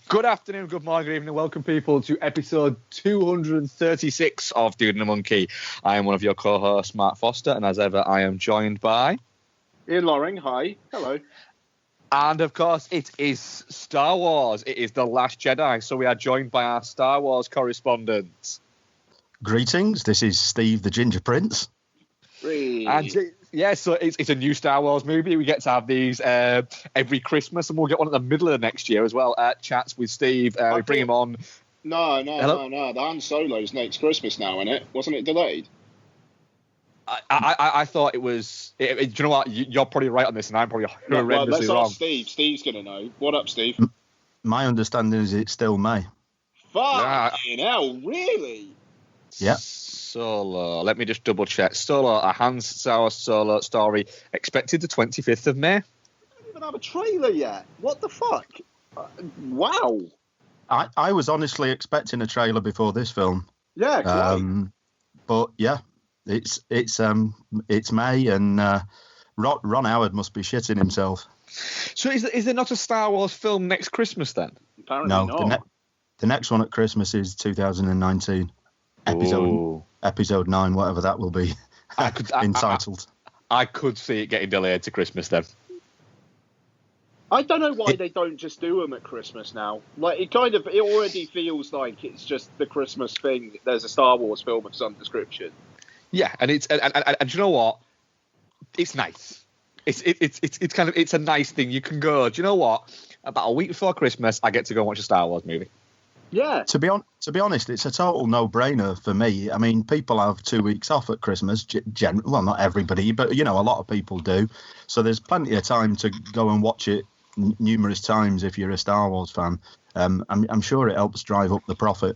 Good afternoon, good morning, good evening. Welcome, people, to episode 236 of Dude and a Monkey. I am one of your co-hosts, Mark Foster, and as ever, I am joined by... Ian Loring, hi. Hello. And, of course, it is Star Wars. It is The Last Jedi, so we are joined by our Star Wars correspondent. Greetings, this is Steve the Ginger Prince. And so it's a new Star Wars movie. We get to have these every Christmas, and we'll get one in the middle of next year as well. Chats with Steve. We bring him on. No. The Han Solo's next Christmas now, isn't it? Wasn't it delayed? I thought it was. Do you know what? You're probably right on this, and I'm probably horrendously let's wrong. ask Steve. Steve's going to know. What up, Steve? My understanding is it's still May. Fucking hell, really? Yeah. Solo. Let me just double check. Solo, a Han Solo story, expected the 25th of May. I don't even have a trailer yet. What the fuck? Wow. I was honestly expecting a trailer before this film. Yeah, quite. But yeah, it's May, and Ron Howard must be shitting himself. So is there not a Star Wars film next Christmas then? Apparently not. The next one at Christmas is 2019. Episode 9, whatever that will be, entitled. I could see it getting delayed to Christmas then. I don't know why they don't just do them at Christmas now. Like it already feels like it's just the Christmas thing. There's a Star Wars film of some description. Yeah, and it's and you know what? It's nice. It's a nice thing. You can go. Do you know what? About a week before Christmas, I get to go and watch a Star Wars movie. Yeah. To be honest, it's a total no-brainer for me. I mean, people have 2 weeks off at Christmas. Well, not everybody, but a lot of people do. So there's plenty of time to go and watch it numerous times if you're a Star Wars fan. I'm sure it helps drive up the profit.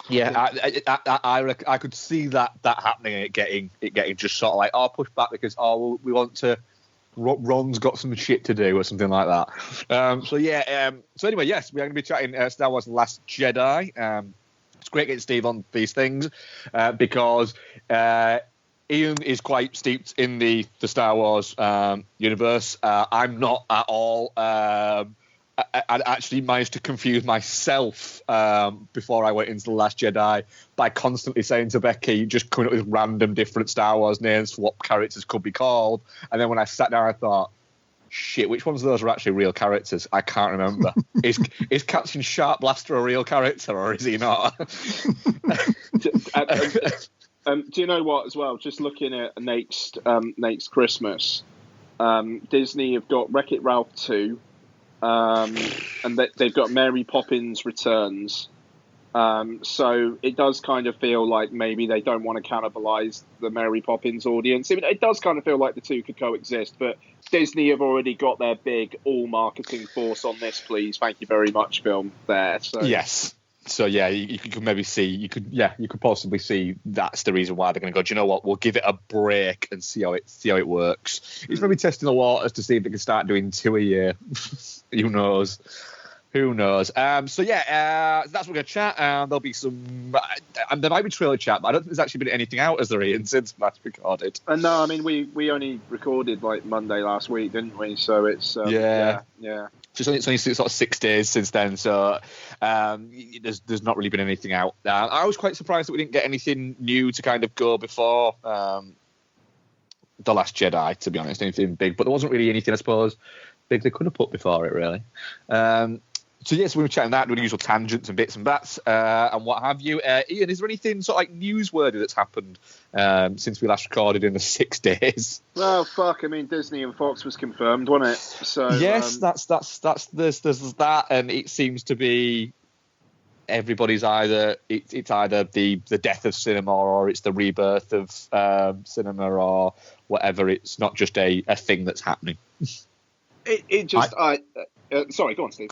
Yeah, I could see that happening. And it getting just sort of like pushed back because we want to. Ron's got some shit to do or something like that. So anyway, yes, we are going to be chatting Star Wars: The Last Jedi. It's great getting Steve on these things because Ian is quite steeped in the Star Wars universe. I'm not at all. I actually managed to confuse myself before I went into The Last Jedi by constantly saying to Becky, just coming up with random different Star Wars names for what characters could be called. And then when I sat down, I thought, shit, which ones of those are actually real characters? I can't remember. Is Captain Sharp Blaster a real character, or is he not? Do you know what, as well? Just looking at next Christmas, Disney have got Wreck-It Ralph 2, and they've got Mary Poppins Returns. So it does kind of feel like maybe they don't want to cannibalize the Mary Poppins audience. I mean, it does kind of feel like the two could coexist, but Disney have already got their big all-marketing force on this, please, thank you very much film there. So. Yes. So, yeah, you could maybe see, you could possibly see that's the reason why they're going to go, do you know what, we'll give it a break and see how it works. It's maybe testing the waters to see if they can start doing 2 a year. Who knows? So, that's what we're going to chat. There'll be some, and there might be trailer chat, but I don't think there's actually been anything out, as there is, since last recorded. No, I mean, we only recorded, like, Monday last week, didn't we? So it's, yeah. It's only sort of 6 days since then, so there's not really been anything out. I was quite surprised that we didn't get anything new to kind of go before The Last Jedi, to be honest, anything big. But there wasn't really anything, I suppose, big they could have put before it, really. So, yes, we were chatting that, doing the usual tangents and bits and bats and what have you. Ian, is there anything sort of like newsworthy that's happened since we last recorded in the 6 days? Well, fuck, I mean, Disney and Fox was confirmed, wasn't it? So yes, there's that, and it seems to be everybody's either it's either the death of cinema or it's the rebirth of cinema or whatever. It's not just a thing that's happening. Sorry, go on, Steve.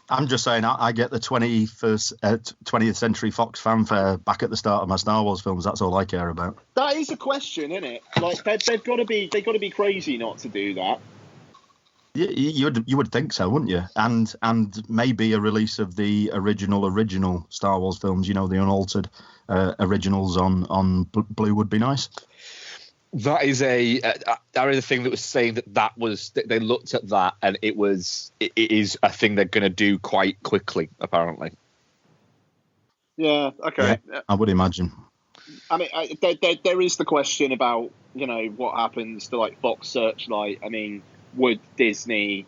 I'm just saying, I get the 20th Century Fox fanfare back at the start of my Star Wars films. That's all I care about. That is a question, isn't it? Like they've got to be crazy not to do that. You would think so, wouldn't you? And maybe a release of the original Star Wars films. The unaltered originals on Blue would be nice. That is I read a thing that was saying that they looked at that and it is a thing they're going to do quite quickly, apparently. Yeah. Okay. Yeah, I would imagine. I mean, there is the question about, you know, what happens to like Fox Searchlight. I mean, would Disney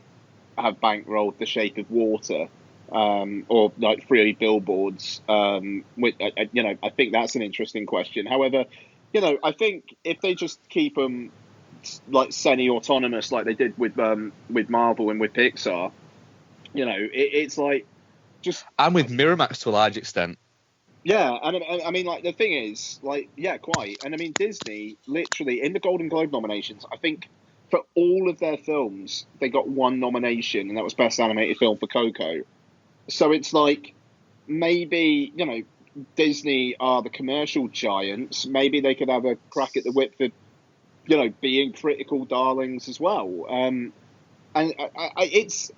have bankrolled The Shape of Water, or like 3 billboards? With, you know, I think that's an interesting question. However, you know, I think if they just keep them like semi-autonomous, like they did with Marvel and with Pixar, you know, it's like just and with Miramax to a large extent. Yeah, and I mean, like, the thing is, like, yeah, quite. And I mean, Disney, literally, in the Golden Globe nominations, I think for all of their films, they got 1 nomination, and that was Best Animated Film for Coco. So it's like, maybe, you know, Disney are the commercial giants. Maybe they could have a crack at the whip for, you know, being critical darlings as well. And it's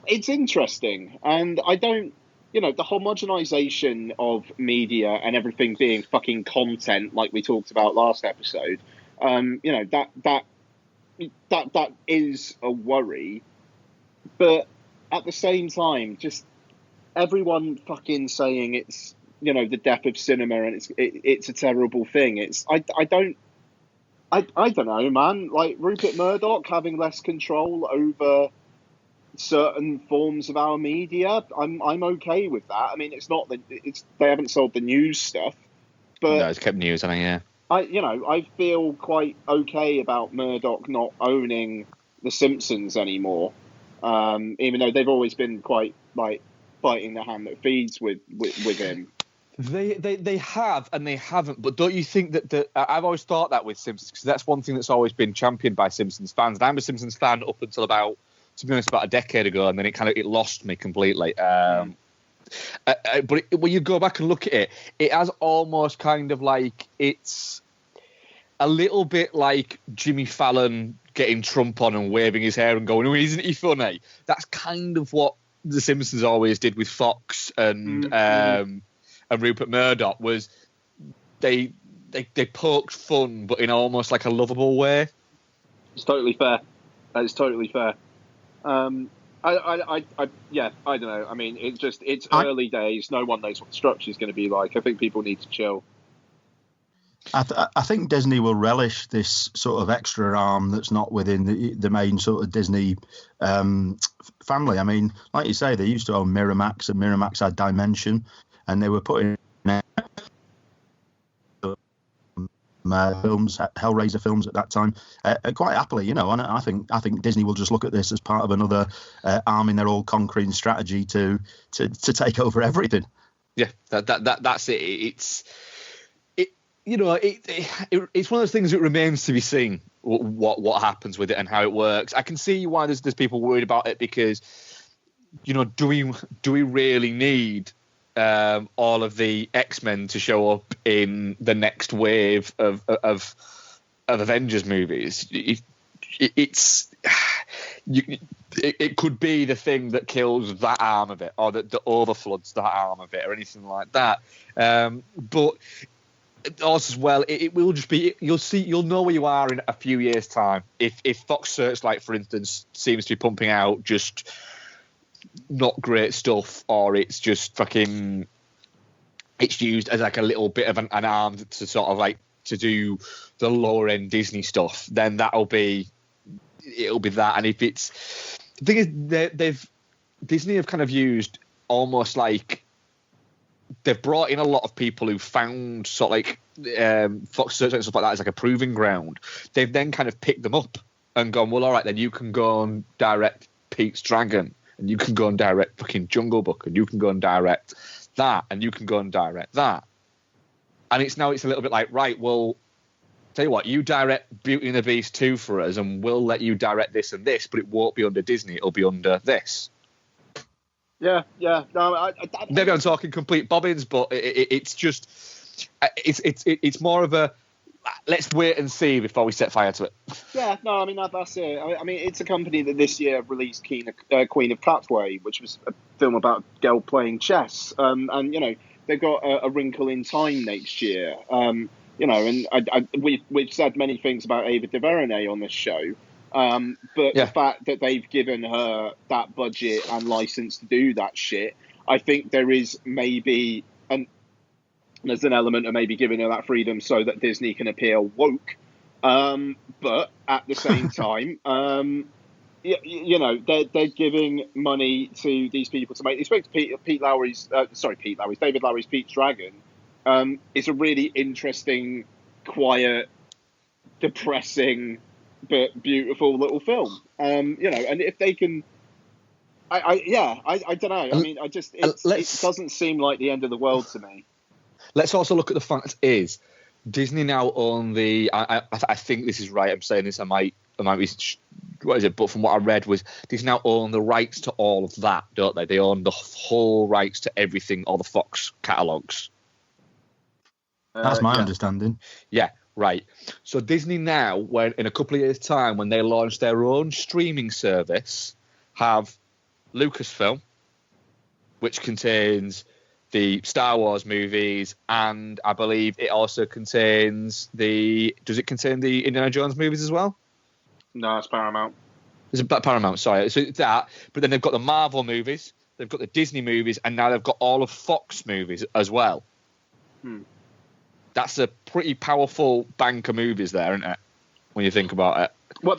interesting. And I don't... You know, the homogenization of media and everything being fucking content, like we talked about last episode, you know, that is a worry. But at the same time, just everyone fucking saying it's, you know, the death of cinema and it's a terrible thing. I don't know, man. Like Rupert Murdoch having less control over certain forms of our media, I'm okay with that. I mean, they haven't sold the news stuff, but no, it's kept news. I mean, yeah. I feel quite okay about Murdoch not owning The Simpsons anymore, even though they've always been quite like biting the hand that feeds with him. They have and they haven't, but don't you think that I've always thought that with Simpsons, because that's one thing that's always been championed by Simpsons fans, and I'm a Simpsons fan up until about a decade ago, and then it lost me completely. But when you go back and look at it, it has almost kind of like, it's a little bit like Jimmy Fallon getting Trump on and waving his hair and going, "Oh, isn't he funny?" That's kind of what The Simpsons always did with Fox and Rupert Murdoch, was they poked fun, but in almost like a lovable way. It's totally fair. It's totally fair. I don't know. I mean, it's early days. No one knows what the structure is going to be like. I think people need to chill. I think Disney will relish this sort of extra arm that's not within the main sort of Disney family. I mean, like you say, they used to own Miramax, and Miramax had Dimension, and they were putting films, Hellraiser films at that time, quite happily, you know. And I think Disney will just look at this as part of another arm in their old conquering strategy to take over everything. Yeah, that's it. It's one of those things that remains to be seen what happens with it and how it works. I can see why there's people worried about it, because, you know, do we really need all of the X-Men to show up in the next wave of Avengers movies? It could be the thing that kills that arm of it, or that overfloods that arm of it, or anything like that. But also as well, it will just be, you'll know where you are in a few years' time. If Fox Searchlight, for instance, seems to be pumping out just not great stuff, or it's just fucking, it's used as like a little bit of an arm to sort of like to do the lower end Disney stuff, then it'll be that. And if it's, the thing is, Disney have kind of used almost like, they've brought in a lot of people who found sort of like Fox Searchlight and stuff like that as like a proving ground. They've then kind of picked them up and gone, well, all right, then you can go and direct Pete's Dragon, and you can go and direct fucking Jungle Book, and you can go and direct that, and you can go and direct that. And it's a little bit like, right, well, tell you what, you direct Beauty and the Beast 2 for us, and we'll let you direct this and this, but it won't be under Disney, it'll be under this. Yeah. No, maybe I'm talking complete bobbins, but it's just, it's more of a, let's wait and see before we set fire to it. Yeah, no, I mean, that's it. I mean, it's a company that this year released Queen of Catway, which was a film about a girl playing chess. And, you know, they've got A Wrinkle in Time next year. You and we've said many things about Ava DuVernay on this show, but the fact that they've given her that budget and license to do that shit, I think there is maybe there's an element of maybe giving her that freedom so that Disney can appear woke, but at the same time, they're giving money to these people to make. You spoke to David Lowery's Pete's Dragon. It's a really interesting, quiet, depressing, but beautiful little film. And if they can, I don't know. I mean, it doesn't seem like the end of the world to me. Let's also look at the fact is Disney now own the. I think this is right. I'm saying this. I might be. What is it? But from what I read was Disney now own the rights to all of that, don't they? They own the whole rights to everything, all the Fox catalogs. That's my understanding. Yeah, right. So Disney now, when in a couple of years' time, when they launch their own streaming service, have Lucasfilm, which contains the Star Wars movies, and I believe it also contains does it contain the Indiana Jones movies as well? No, it's Paramount. It's Paramount, sorry. So it's that, but then they've got the Marvel movies, they've got the Disney movies, and now they've got all of Fox movies as well. That's a pretty powerful bank of movies there, isn't it? When you think about it,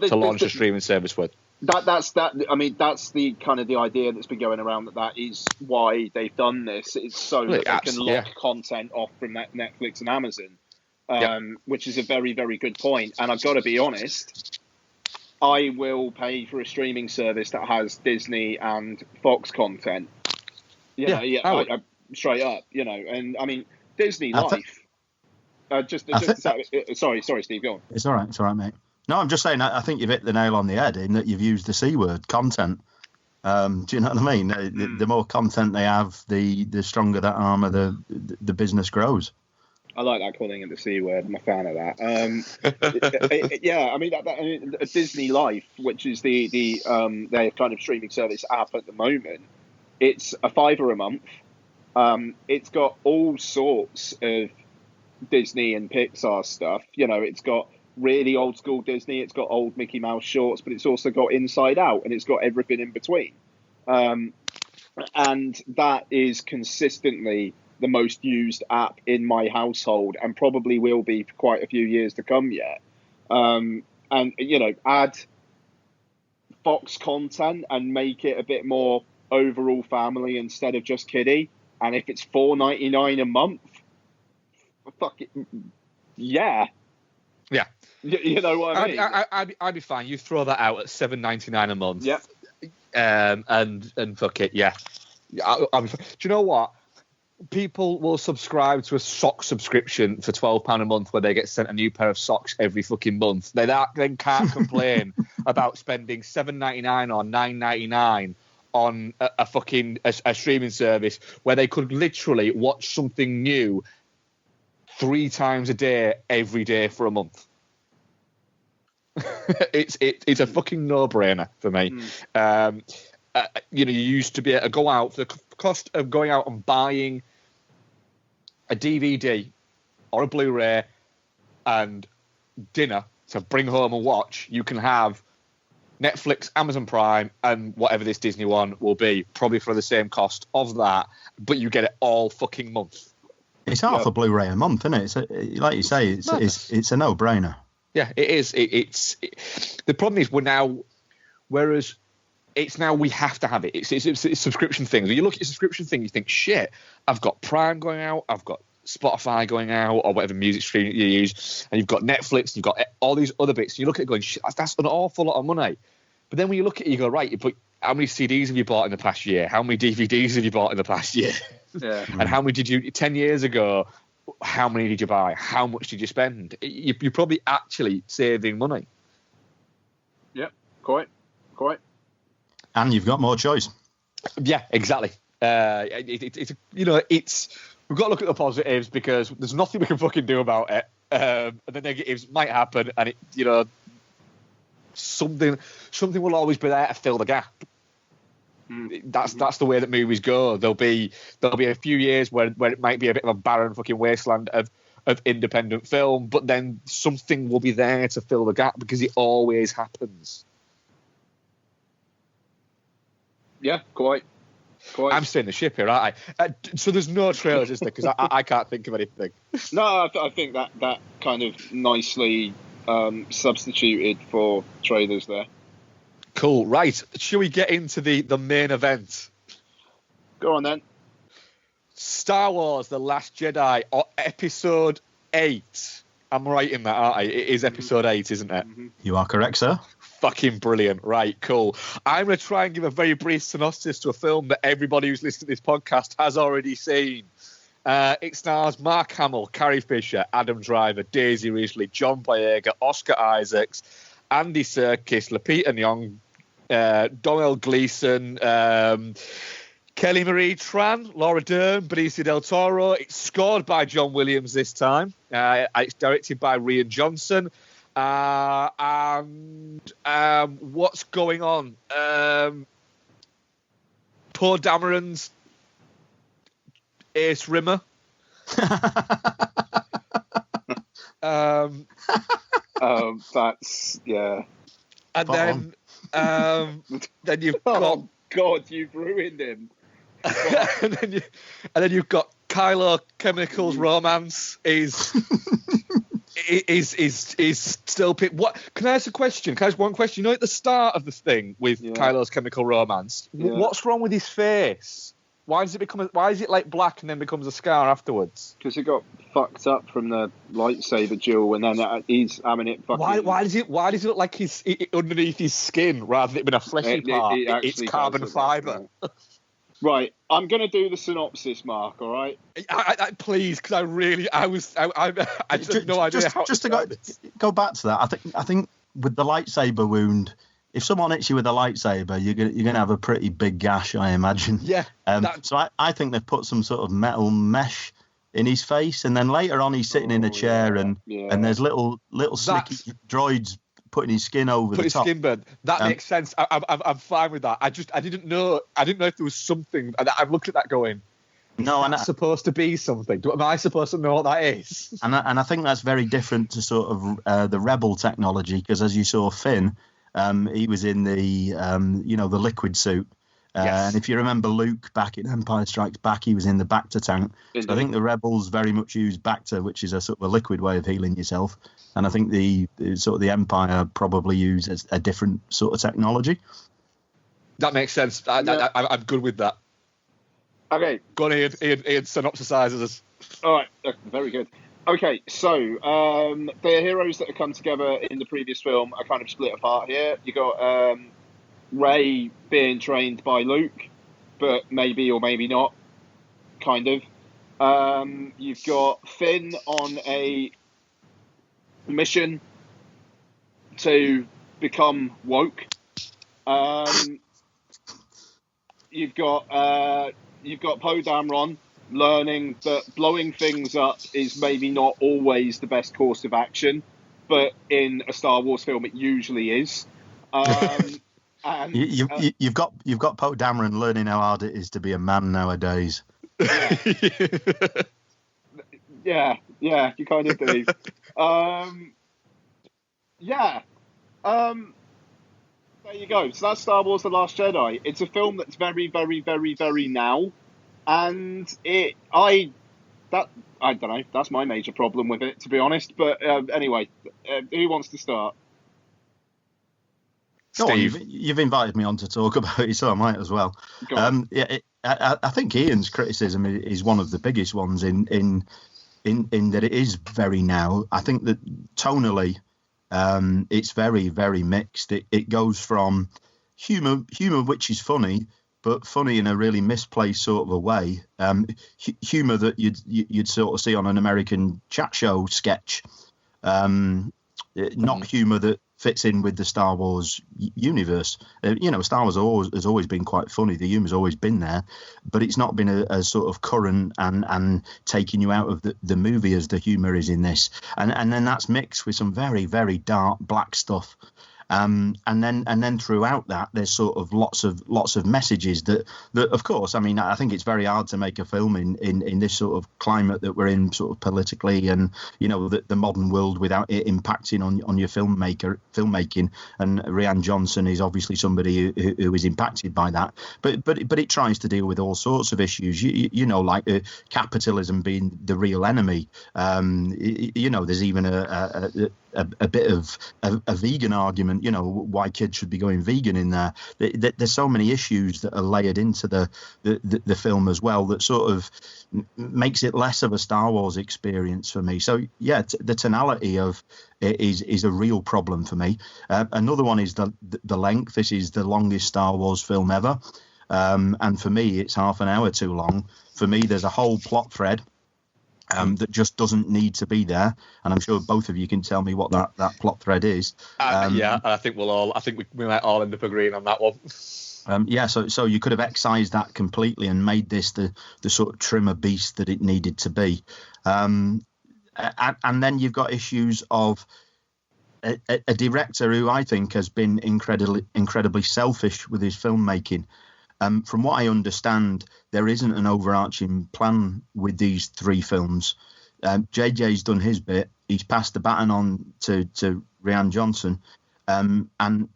to launch a streaming service with. That's the kind of the idea that's been going around. That is why they've done this. It's so that they can lock content off from Netflix and Amazon, which is a very, very good point. And I've got to be honest, I will pay for a streaming service that has Disney and Fox content. Straight up, And I mean, Disney Life. Sorry, Steve, go on. It's all right, mate. No, I'm just saying, I think you've hit the nail on the head in that you've used the C word, content. Do you know what I mean? The more content they have, the stronger that arm of the business grows. I like that, calling it the C word. I'm a fan of that. I mean, Disney Life, which is their kind of streaming service app at the moment, it's $5 a month. It's got all sorts of Disney and Pixar stuff. It's got really old school Disney, it's got old Mickey Mouse shorts, but it's also got Inside Out, and it's got everything in between. And that is consistently the most used app in my household, and probably will be for quite a few years to come yet. And add Fox content and make it a bit more overall family instead of just kiddie. And if it's $4.99 a month, fuck it, yeah. You know what I mean? I'd be fine. You throw that out at $7.99 a month. Yeah. And fuck it, yeah. Do you know what? People will subscribe to a sock subscription for £12 a month where they get sent a new pair of socks every fucking month. They then can't complain about spending $7.99 or $9.99 on a fucking a streaming service where they could literally watch something new 3 times a day every day for a month. It's a fucking no-brainer for me. You used to be able to go out, for the cost of going out and buying a DVD or a Blu-ray and dinner to bring home and watch, you can have Netflix, Amazon Prime, and whatever this Disney one will be, probably for the same cost of that, but you get it all fucking month. It's half a Blu-ray a month, isn't it? Like you say, it's a no-brainer. Yeah, it is. The problem is whereas it's now we have to have it. It's subscription things. When you look at your subscription thing, you think, shit, I've got Prime going out, I've got Spotify going out, or whatever music stream you use, and you've got Netflix, and you've got all these other bits. And you look at it going, shit, that's an awful lot of money. But then when you look at it, you go, right, but how many CDs have you bought in the past year? How many DVDs have you bought in the past year? Yeah. And how many did you, 10 years ago, how many did you buy? How much did you spend? You're probably actually saving money. Yep, quite. And you've got more choice. Yeah, exactly. We've got to look at the positives because there's nothing we can fucking do about it. And the negatives might happen, and something will always be there to fill the gap. That's the way that movies go. There'll be a few years where it might be a bit of a barren fucking wasteland of of independent film, but then something will be there to fill the gap because it always happens. Yeah, quite. I'm steering the ship here, aren't I? So there's no trailers, is there? Because I can't think of anything. No, I think that kind of nicely substituted for trailers there. Cool. Right. Shall we get into the main event? Go on then. Star Wars: The Last Jedi, or Episode 8. I'm right in that, aren't I? It is Episode 8, isn't it? Mm-hmm. You are correct, sir. Fucking brilliant. Right, cool. I'm going to try and give a very brief synopsis to a film that everybody who's listening to this podcast has already seen. It stars Mark Hamill, Carrie Fisher, Adam Driver, Daisy Ridley, John Boyega, Oscar Isaacs, Andy Serkis, Lupita Nyong'o, Domhnall Gleeson, Kelly Marie Tran, Laura Dern, Benicio del Toro. It's scored by John Williams this time. It's directed by Rian Johnson. And what's going on? Poe Dameron's Ace Rimmer. That's yeah. And then you've got. Oh God, you've ruined him. and then you've got Kylo Chemical's romance is still picked. What can I ask a question? Can I ask one question? You know, at the start of the thing with Kylo's chemical romance, what's wrong with his face? Why does it like black and then becomes a scar afterwards? Because it got fucked up from the lightsaber duel, and then he's having it fucking. Why does it look like he's underneath his skin rather than it being a fleshy part? It's carbon fibre. Right, I'm going to do the synopsis, Mark. All right. Please, because I just have no idea how. Just to go back to that, I think with the lightsaber wound, if someone hits you with a lightsaber, you're gonna have a pretty big gash, I imagine. Yeah. So I think they've put some sort of metal mesh in his face, and then later on he's sitting in a chair, and there's little sneaky droids putting his skin over the top. His skin burn. That makes sense. I'm fine with that. I didn't know if there was something. I've looked at that going. No, and that's supposed to be something. Am I supposed to know what that is? And I think that's very different to sort of the Rebel technology, because as you saw Finn, he was in the the liquid suit. And if you remember Luke back in Empire Strikes Back, he was in the Bacta tank. So I think the Rebels very much use Bacta, which is a sort of a liquid way of healing yourself. And I think the Empire probably use a different sort of technology. That makes sense. I'm good with that. Okay. Go on, Ian synopsisizes us. All right. Very good. Okay, so the heroes that have come together in the previous film are kind of split apart here. You got Rey being trained by Luke, but maybe or maybe not, kind of. You've got Finn on a mission to become woke. You've got Poe Dameron learning that blowing things up is maybe not always the best course of but in a Star Wars film it usually is. And you've got Poe Dameron learning how hard it is to be a man nowadays. Yeah, you kind of do. There you go. So that's Star Wars: The Last Jedi. It's a film that's very, very, very, very now, and I don't know. That's my major problem with it, to be honest. But anyway, who wants to start? Steve, you've invited me on to talk about it, so I might as well. I think Ian's criticism is one of the biggest ones in that it is very now. I think that tonally, it's very, very mixed. It goes from humor which is funny, but funny in a really misplaced sort of a way. Humor that you'd sort of see on an American chat show sketch. Not humor that fits in with the Star Wars universe. Star Wars has always been quite funny. The humor's always been there, but it's not been a sort of current and taking you out of the movie as the humor is in this. And then that's mixed with some very, very dark, black stuff. And then throughout that, there's sort of lots of messages that of course, I mean, I think it's very hard to make a film in this sort of climate that we're in, sort of politically, and the modern world, without it impacting on your filmmaking. And Rian Johnson is obviously somebody who is impacted by that. But it tries to deal with all sorts of issues. Like capitalism being the real enemy. There's even a bit of a vegan argument, why kids should be going vegan in there. There's so many issues that are layered into the film as well that sort of makes it less of a Star Wars experience for me. So yeah, the tonality of it is a real problem for me. Another one is the length. This is the longest Star Wars film ever. And for me, it's half an hour too long. For me, there's a whole plot thread that just doesn't need to be there, and I'm sure both of you can tell me what that plot thread is. I think we might all end up agreeing on that one. So you could have excised that completely and made this the sort of trimmer beast that it needed to be. And then you've got issues of a director who I think has been incredibly selfish with his filmmaking. From what I understand, there isn't an overarching plan with these three films. JJ's done his bit. He's passed the baton on to Rian Johnson, and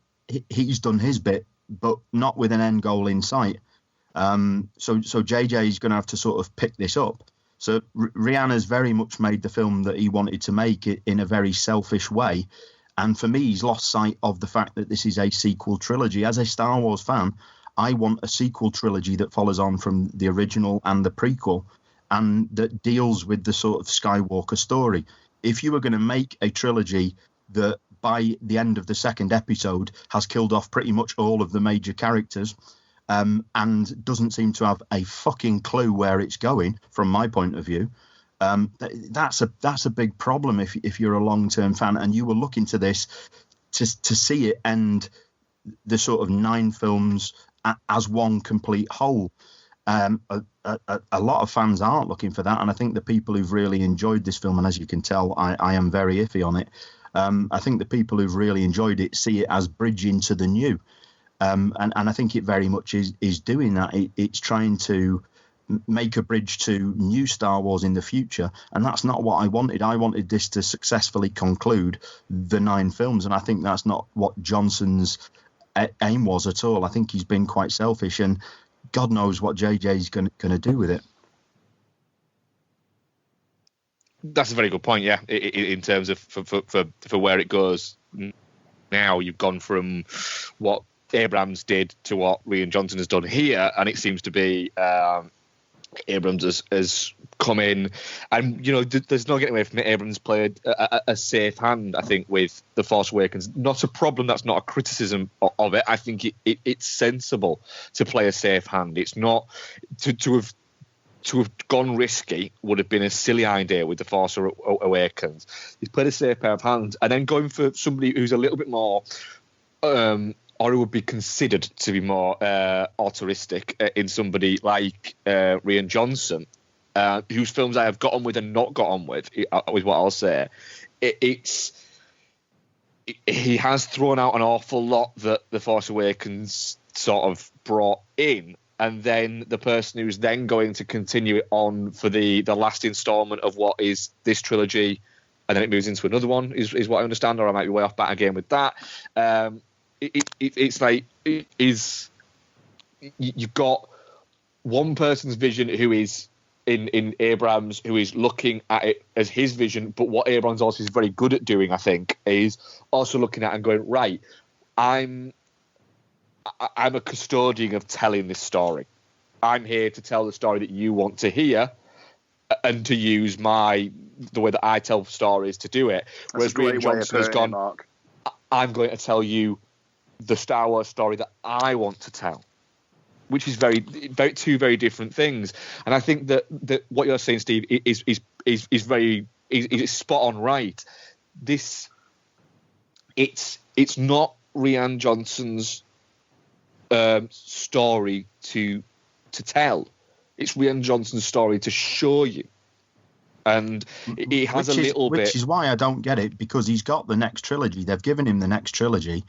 he's done his bit, but not with an end goal in sight. So JJ's going to have to sort of pick this up. So Rian has very much made the film that he wanted to make it in a very selfish way. And for me, he's lost sight of the fact that this is a sequel trilogy. As a Star Wars fan, I want a sequel trilogy that follows on from the original and the prequel, and that deals with the sort of Skywalker story. If you were going to make a trilogy that by the end of the second episode has killed off pretty much all of the major characters, and doesn't seem to have a fucking clue where it's going, from my point of view, that's a big problem if you're a long-term fan and you were looking to this to see it end the sort of 9 films as one complete whole. A lot of fans aren't looking for that, and I think the people who've really enjoyed this film, and as you can tell, I am very iffy on it, I think the people who've really enjoyed it see it as bridging to the new, and I think it very much is doing that. It's trying to make a bridge to new Star Wars in the future, and that's not what I wanted. I wanted this to successfully conclude the 9 films, and I think that's not what Johnson's aim was at all. I think he's been quite selfish, and God knows what JJ's going to do with it. That's a very good point, yeah, in terms of for where it goes now. You've gone from what Abrams did to what Rian Johnson has done here, and it seems to be Abrams has come in, and there's no getting away from it. Abrams played a safe hand, I think, with The Force Awakens. Not a problem. That's not a criticism of it. I think it's sensible to play a safe hand. It's not to have gone risky would have been a silly idea with The Force Awakens. He's played a safe pair of hands, and then going for somebody who's a little bit more or who would be considered to be more altruistic in somebody like Rian Johnson, whose films I have got on with and not got on with, is what I'll say. He has thrown out an awful lot that The Force Awakens sort of brought in, and then the person who's then going to continue it on for the last instalment of what is this trilogy, and then it moves into another one, is what I understand, or I might be way off bat again with that. It's like you've got one person's vision who is in Abrams, who is looking at it as his vision, but what Abrams also is very good at doing, I think, is also looking at it and going, right, I'm a custodian of telling this story. I'm here to tell the story that you want to hear, and to use the way that I tell stories to do it. Whereas Rian Johnson has gone, Mark, I'm going to tell you the Star Wars story that I want to tell, which is two very different things. And I think that what you're saying, Steve, is spot on right. It's not Rian Johnson's story to tell. It's Rian Johnson's story to show you. And it has which is why I don't get it, because he's got the next trilogy. They've given him the next trilogy.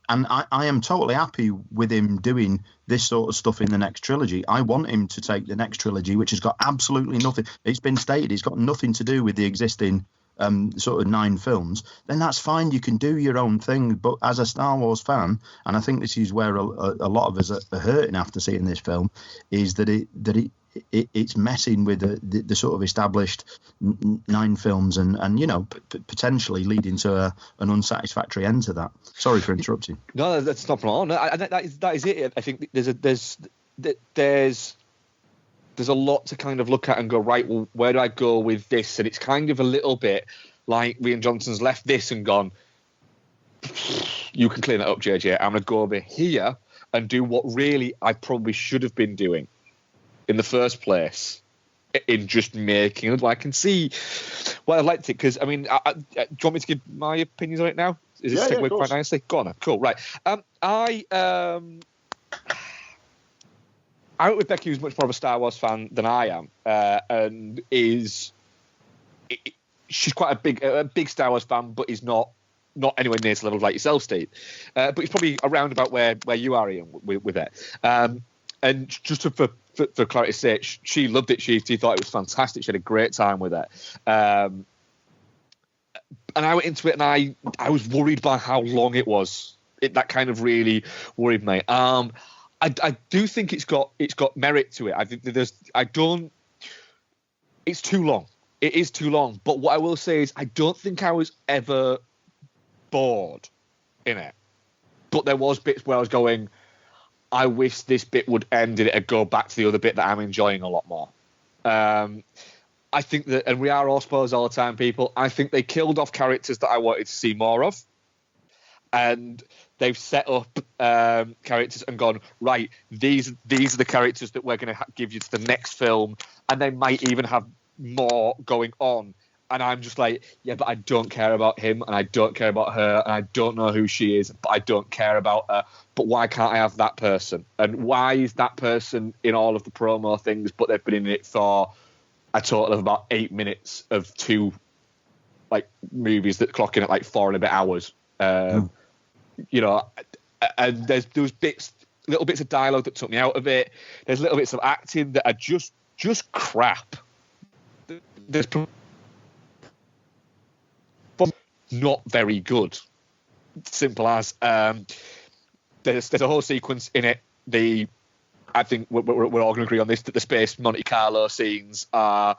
And I am totally happy with him doing this sort of stuff in the next trilogy. I want him to take the next trilogy, which has got absolutely nothing. It's been stated it's got nothing to do with the existing sort of 9 films. Then that's fine. You can do your own thing. But as a Star Wars fan, and I think this is where a lot of us are hurting after seeing this film, is that it's messing with the sort of established 9 films and potentially leading to an unsatisfactory end to that. Sorry for interrupting. No, that's not problem. No, that is it. I think there's a lot to kind of look at and go, right, well, where do I go with this? And it's kind of a little bit like Rian Johnson's left this and gone, you can clean that up, JJ. I'm going to go over here and do what really I probably should have been doing in the first place, in just making it. I can see why I liked it, because, I mean, do you want me to give my opinions on it now? Is this segue quite nicely? Go on, cool, right. I went with Becky, who's much more of a Star Wars fan than I am, and she's quite a big Star Wars fan, but is not anywhere near to level like yourself, Steve. But it's probably around about where you are, Ian, with it. And just for clarity's sake, she loved it. She thought it was fantastic. She had a great time with it. And I went into it, and I was worried by how long it was. That kind of really worried me. I do think it's got merit to it. I think it's too long. It is too long. But what I will say is I don't think I was ever bored in it. But there was bits where I was going, I wish this bit would end and it'd go back to the other bit that I'm enjoying a lot more. I think that, and we are all spoilers all the time, people, I think they killed off characters that I wanted to see more of. And they've set up characters and gone, right, these are the characters that we're going to give you to the next film, and they might even have more going on. And I'm just like, yeah, but I don't care about him, and I don't care about her, and I don't know who she is, but I don't care about her. But why can't I have that person? And why is that person in all of the promo things, but they've been in it for a total of about 8 minutes of 2 movies that clock in at 4 and a bit hours? And there was little bits of dialogue that took me out of it. There's little bits of acting that are just crap. There's not very good. Simple as. There's a whole sequence in it. I think we're all going to agree on this, that the space Monte Carlo scenes are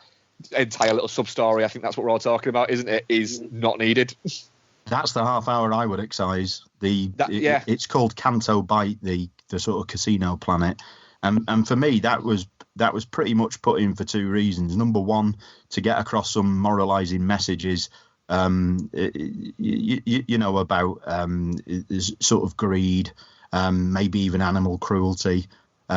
entire little sub story. I think that's what we're all talking about, isn't it? Is not needed. That's the half hour I would excise. It's called Canto Bight, the sort of casino planet, and for me that was pretty much put in for 2 reasons. Number one, to get across some moralising messages, about sort of greed, maybe even animal cruelty,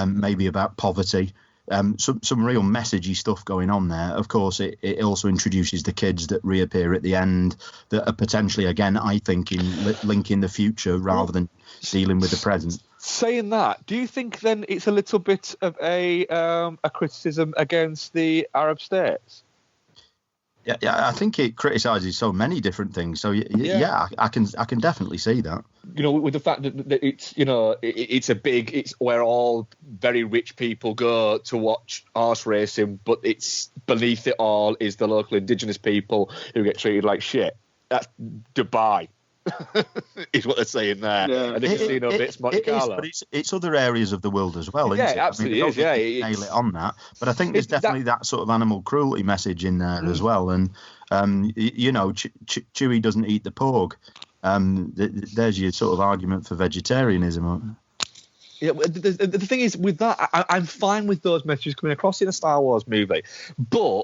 maybe about poverty. Some real messagey stuff going on there. Of course, it also introduces the kids that reappear at the end that are potentially, again, I think, linking the future rather than dealing with the present. Saying that, do you think then it's a little bit of a criticism against the Arab states? Yeah, I think it criticises so many different things. So yeah, I can definitely see that. With the fact that it's it's where all very rich people go to watch horse racing, but it's beneath it all is the local indigenous people who get treated like shit. That's Dubai. Is what they're saying there. Yeah. And the casino bits Monte Carlo. But it's other areas of the world as well, isn't it? Absolutely is. Yeah, nail it on that. But I think there's definitely that sort of animal cruelty message in there as well. And Chewie doesn't eat the pork. There's your sort of argument for vegetarianism. Yeah, the thing is with that, I'm fine with those messages coming across in a Star Wars movie, but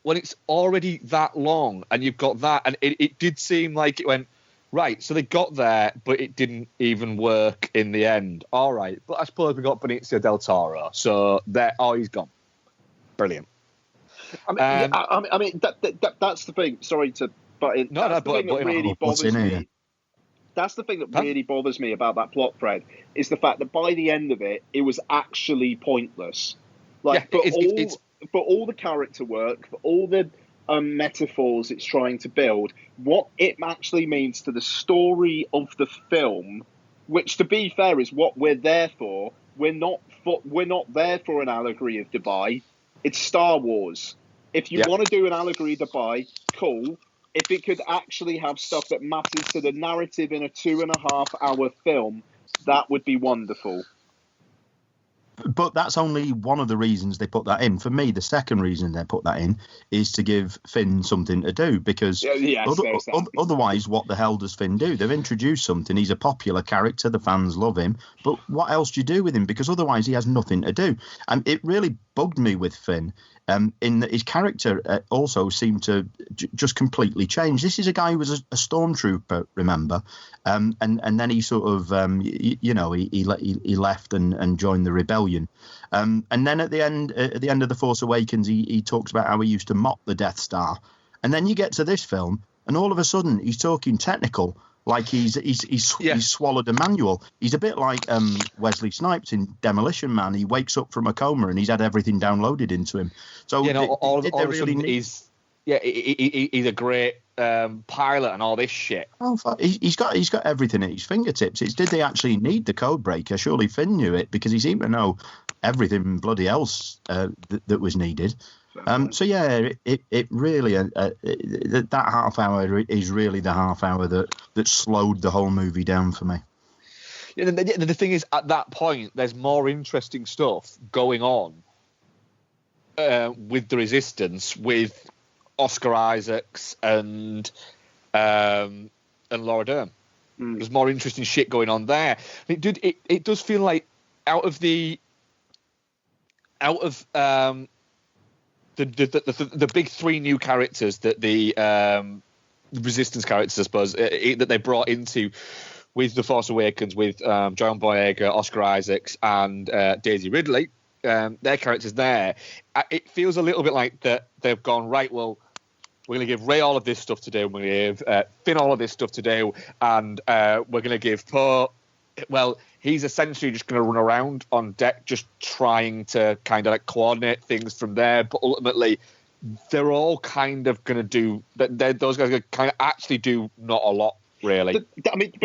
when it's already that long and you've got that, and it did seem like it went. Right, so they got there, but it didn't even work in the end. All right, but I suppose we got Benicio del Toro, so he's gone. Brilliant. I mean, that's the thing. Sorry to butt in. That's the thing that really bothers me. That's the thing that really bothers me about that plot thread is the fact that by the end of it, it was actually pointless. For all the character work, for all the metaphors it's trying to build, what it actually means to the story of the film which, to be fair, is what we're there for. We're not there for an allegory of Dubai. It's Star Wars. If you want to do an allegory of Dubai, cool. If it could actually have stuff that matters to the narrative in a 2.5-hour film, that would be wonderful. But that's only one of the reasons they put that in. For me, the second reason they put that in is to give Finn something to do, because otherwise, what the hell does Finn do? They've introduced something. He's a popular character. The fans love him. But what else do you do with him? Because otherwise, he has nothing to do. And it really bugged me with Finn. In that his character also seemed to just completely change. This is a guy who was a stormtrooper, remember, and then he sort of, he left and joined the rebellion, and then at the end of The Force Awakens, he talks about how he used to mock the Death Star, and then you get to this film, and all of a sudden he's talking technical. Like he's swallowed a manual. He's a bit like Wesley Snipes in Demolition Man. He wakes up from a coma and he's had everything downloaded into him. So he's a great pilot and all this shit. Oh, he's got everything at his fingertips. Did they actually need the code breaker? Surely Finn knew it, because he seemed to know everything bloody else that was needed. So yeah, it really that half hour is really the half hour that slowed the whole movie down for me. Yeah, the thing is, at that point, there's more interesting stuff going on with the Resistance, with Oscar Isaacs and Laura Dern. There's more interesting shit going on there. It does feel like out of the big three new characters that the Resistance characters, I suppose, that they brought into with The Force Awakens, with John Boyega, Oscar Isaacs, and Daisy Ridley, their characters there, it feels a little bit like that they've gone, right, well, we're going to give Rey all of this stuff to do, we're going to give Finn all of this stuff to do, and we're going to give Poe, well, he's essentially just going to run around on deck just trying to kind of like coordinate things from there. But ultimately, they're all kind of going to do that. Those guys are going to kind of actually do not a lot, really. But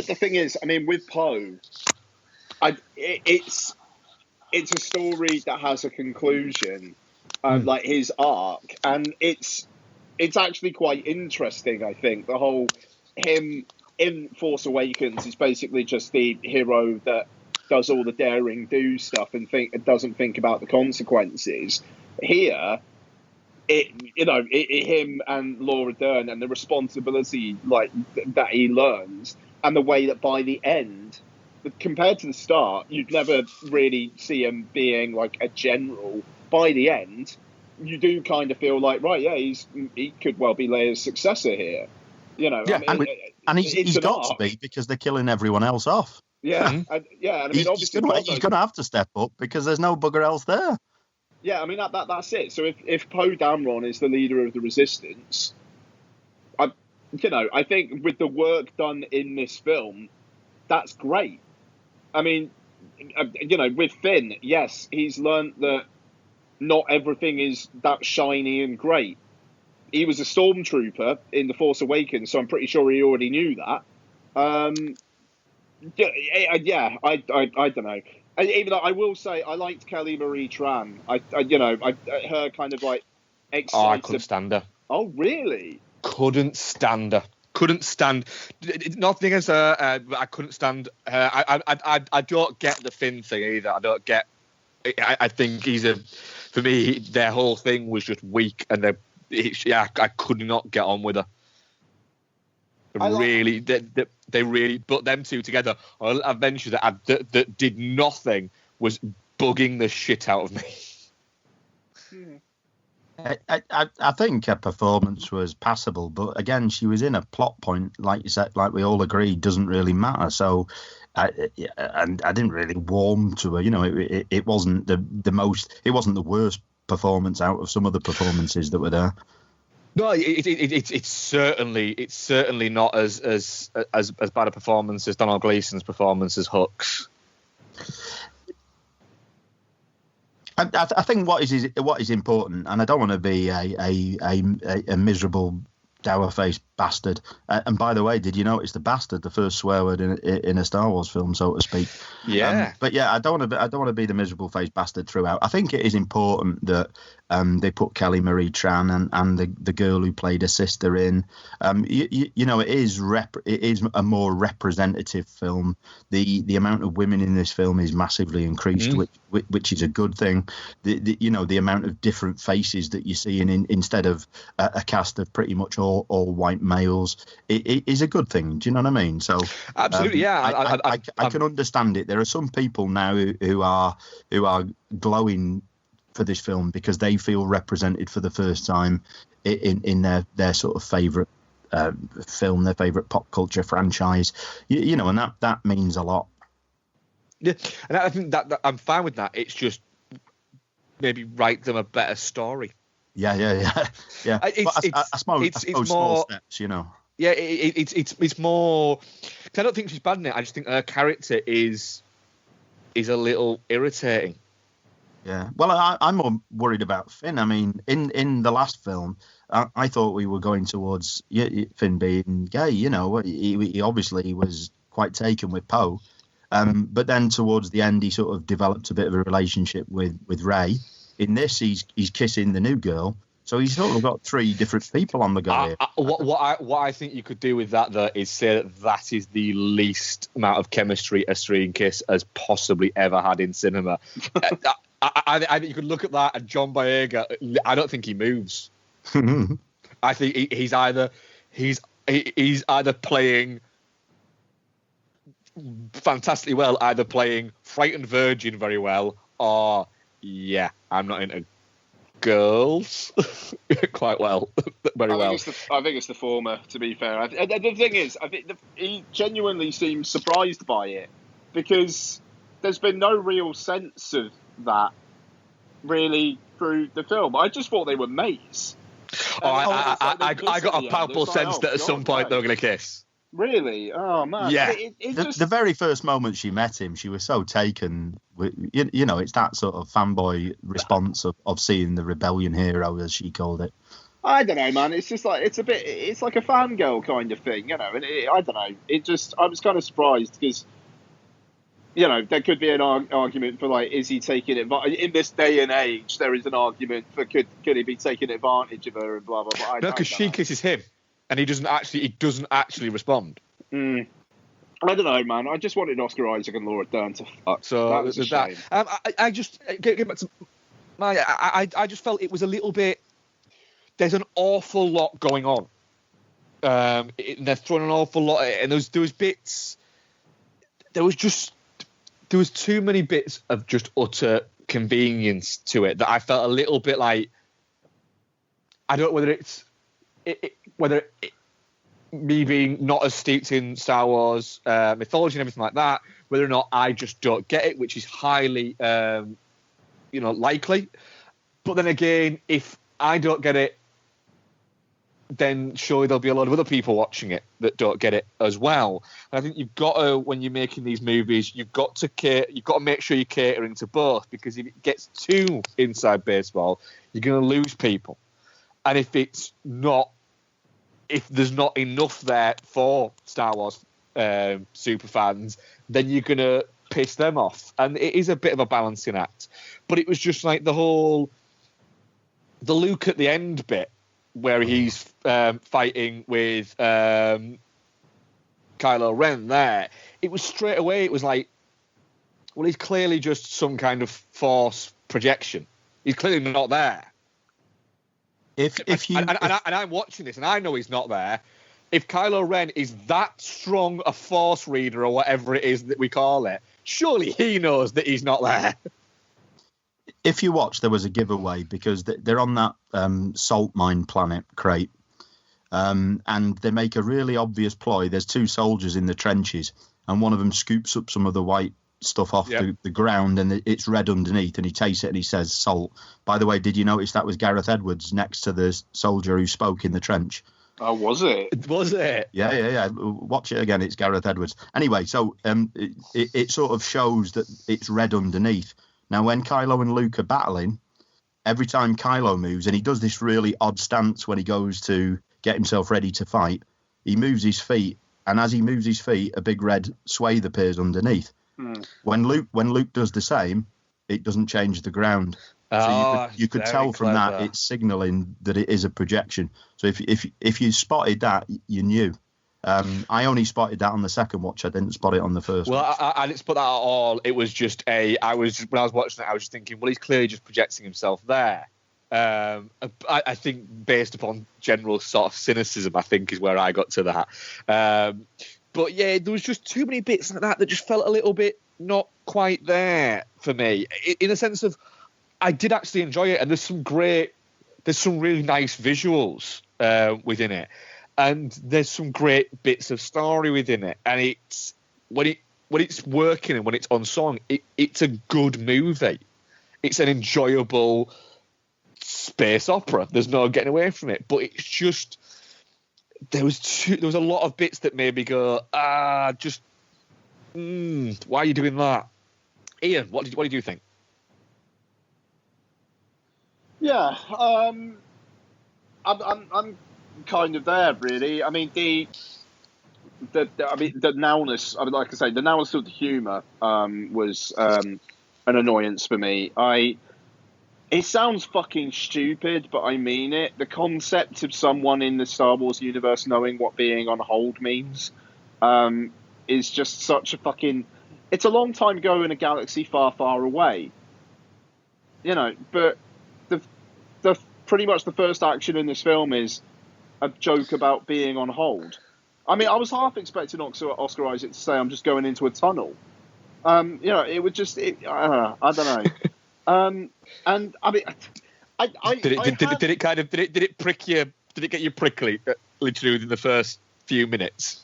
the thing is, with Poe, it's a story that has a conclusion, like his arc, and it's actually quite interesting. I think the whole him in Force Awakens is basically just the hero that does all the daring do stuff and doesn't think about the consequences. Here, him and Laura Dern and the responsibility that he learns, and the way that by the end, compared to the start, you'd never really see him being like a general. By the end, you do kind of feel like, right, yeah, he could well be Leia's successor here. And he's got to be, because they're killing everyone else off. Yeah, he's going to have to step up because there's no bugger else there. Yeah, that's it. So if Poe Dameron is the leader of the Resistance, I think with the work done in this film, that's great. With Finn, yes, he's learned that not everything is that shiny and great. He was a stormtrooper in The Force Awakens, so I'm pretty sure he already knew that. I don't know. Even though I will say I liked Kelly Marie Tran. Her kind of like excited. Oh, I couldn't stand her. Oh, really? Couldn't stand her. Couldn't stand. Nothing against her. I couldn't stand her. I don't get the Finn thing either. I don't get. I think for me, their whole thing was just weak, and I could not get on with her. They really, but them two together on an adventure that did nothing was bugging the shit out of me. I think her performance was passable, but again, she was in a plot point, like you said, like we all agreed, doesn't really matter. So, I didn't really warm to her. It wasn't it wasn't the worst performance out of some of the performances that were there. No, it's certainly not as bad a performance as Donald Gleason's performance as Hux. I think what is important, and I don't want to be a miserable dour-faced bastard. And by the way, did you notice the bastard, the first swear word in a Star Wars film, so to speak? Yeah. But yeah, I don't want to be the miserable-faced bastard throughout. I think it is important that they put Kelly Marie Tran and the girl who played her sister in. You know, it is a more representative film. The amount of women in this film is massively increased, which is a good thing. You know, the amount of different faces that you see instead of a cast of pretty much all white males, it is a good thing. Do you know what I mean? So absolutely, yeah. I can understand it. There are some people now who are glowing for this film because they feel represented for the first time in their sort of favourite film, their favourite pop culture franchise. You know, and that means a lot. Yeah, and I think that I'm fine with that. It's just maybe write them a better story. Yeah. I suppose more small steps, you know. Yeah, it's more. I don't think she's bad in it. I just think her character is a little irritating. Yeah. Well, I'm more worried about Finn. I mean, in the last film, I thought we were going towards Finn being gay. You know, he obviously was quite taken with Poe. But then towards the end, he sort of developed a bit of a relationship with Rey. In this, he's kissing the new girl. So he's sort of got three different people on the go here. What I think you could do with that, though, is say that is the least amount of chemistry a screen kiss has possibly ever had in cinema. I think you could look at that, and John Boyega, I don't think he moves. I think he's either playing fantastically well, either playing frightened virgin very well, or I'm not into girls quite well, very well. I think it's the former, to be fair. The thing is, I think he genuinely seems surprised by it because there's been no real sense of that really through the film. I just thought they were mates. I got a palpable sense that at some point they were going to kiss. Really? Oh, man. Yeah. The very first moment she met him, she was so taken with, you know, it's that sort of fanboy response of seeing the rebellion hero, as she called it. I don't know, man. It's just like, it's like a fangirl kind of thing, you know, and I don't know. I was kind of surprised because, you know, there could be an argument for, like, is he taking advantage? In this day and age, there is an argument for could he be taking advantage of her and blah, blah, blah. No, because she kisses him. And he doesn't actually respond. I don't know, man. I just wanted Oscar Isaac and Laura Dern to fuck. So that was a shame. I just get back to my. I just felt it was a little bit. There's an awful lot going on. They're throwing an awful lot, and there was bits. There was too many bits of just utter convenience to it that I felt a little bit like. I don't know whether it's. Me being not as steeped in Star Wars mythology and everything like that, whether or not I just don't get it, which is highly, likely. But then again, if I don't get it, then surely there'll be a lot of other people watching it that don't get it as well. And I think you've got to, when you're making these movies, you've got to make sure you're catering to both, because if it gets too inside baseball, you're going to lose people. And if there's not enough there for Star Wars super fans, then you're going to piss them off. And it is a bit of a balancing act. But it was just like the Luke at the end bit, where he's fighting with Kylo Ren there. It was straight away, it was like, well, he's clearly just some kind of Force projection. He's clearly not there. I'm watching this and I know he's not there. If Kylo Ren is that strong a Force reader or whatever it is that we call it, surely he knows that he's not there. If you watch, there was a giveaway because they're on that salt mine planet crate, and they make a really obvious ploy. There's two soldiers in the trenches, and one of them scoops up some of the white stuff off the ground, and it's red underneath, and he tastes it and he says salt. By the way, did you notice that was Gareth Edwards next to the soldier who spoke in the trench? Oh, was it? Was it? Yeah. Watch it again. It's Gareth Edwards. Anyway, so it sort of shows that it's red underneath. Now, when Kylo and Luke are battling, every time Kylo moves, and he does this really odd stance when he goes to get himself ready to fight. He moves his feet, and as he moves his feet, a big red swathe appears underneath. When Luke does the same, it doesn't change the ground. So you could tell from that it's signalling that it is a projection. So if you spotted that, you knew. I only spotted that on the second watch. I didn't spot it on the first. Well, I didn't spot that at all. It was just when I was watching it, I was just thinking, well, he's clearly just projecting himself there. I think based upon general sort of cynicism, I think is where I got to that. But yeah, there was just too many bits like that just felt a little bit not quite there for me. In a sense of, I did actually enjoy it, and there's some really nice visuals within it, and there's some great bits of story within it, and it's when it's working and when it's on song, it's a good movie. It's an enjoyable space opera. There's no getting away from it. But it's just there was a lot of bits that made me go, why are you doing that? Ian, what did you think? Yeah, I'm kind of there, really. I mean, the nowness. I mean, like I say, the nowness of the humour was an annoyance for me. It sounds fucking stupid, but I mean it. The concept of someone in the Star Wars universe knowing what being on hold means is just such a fucking... It's a long time ago in a galaxy far, far away. You know, but the pretty much the first action in this film is a joke about being on hold. I mean, I was half expecting Oscar Isaac to say, I'm just going into a tunnel. You know, it would just... I don't know. And I mean, did it prick you? Did it get you prickly literally within the first few minutes?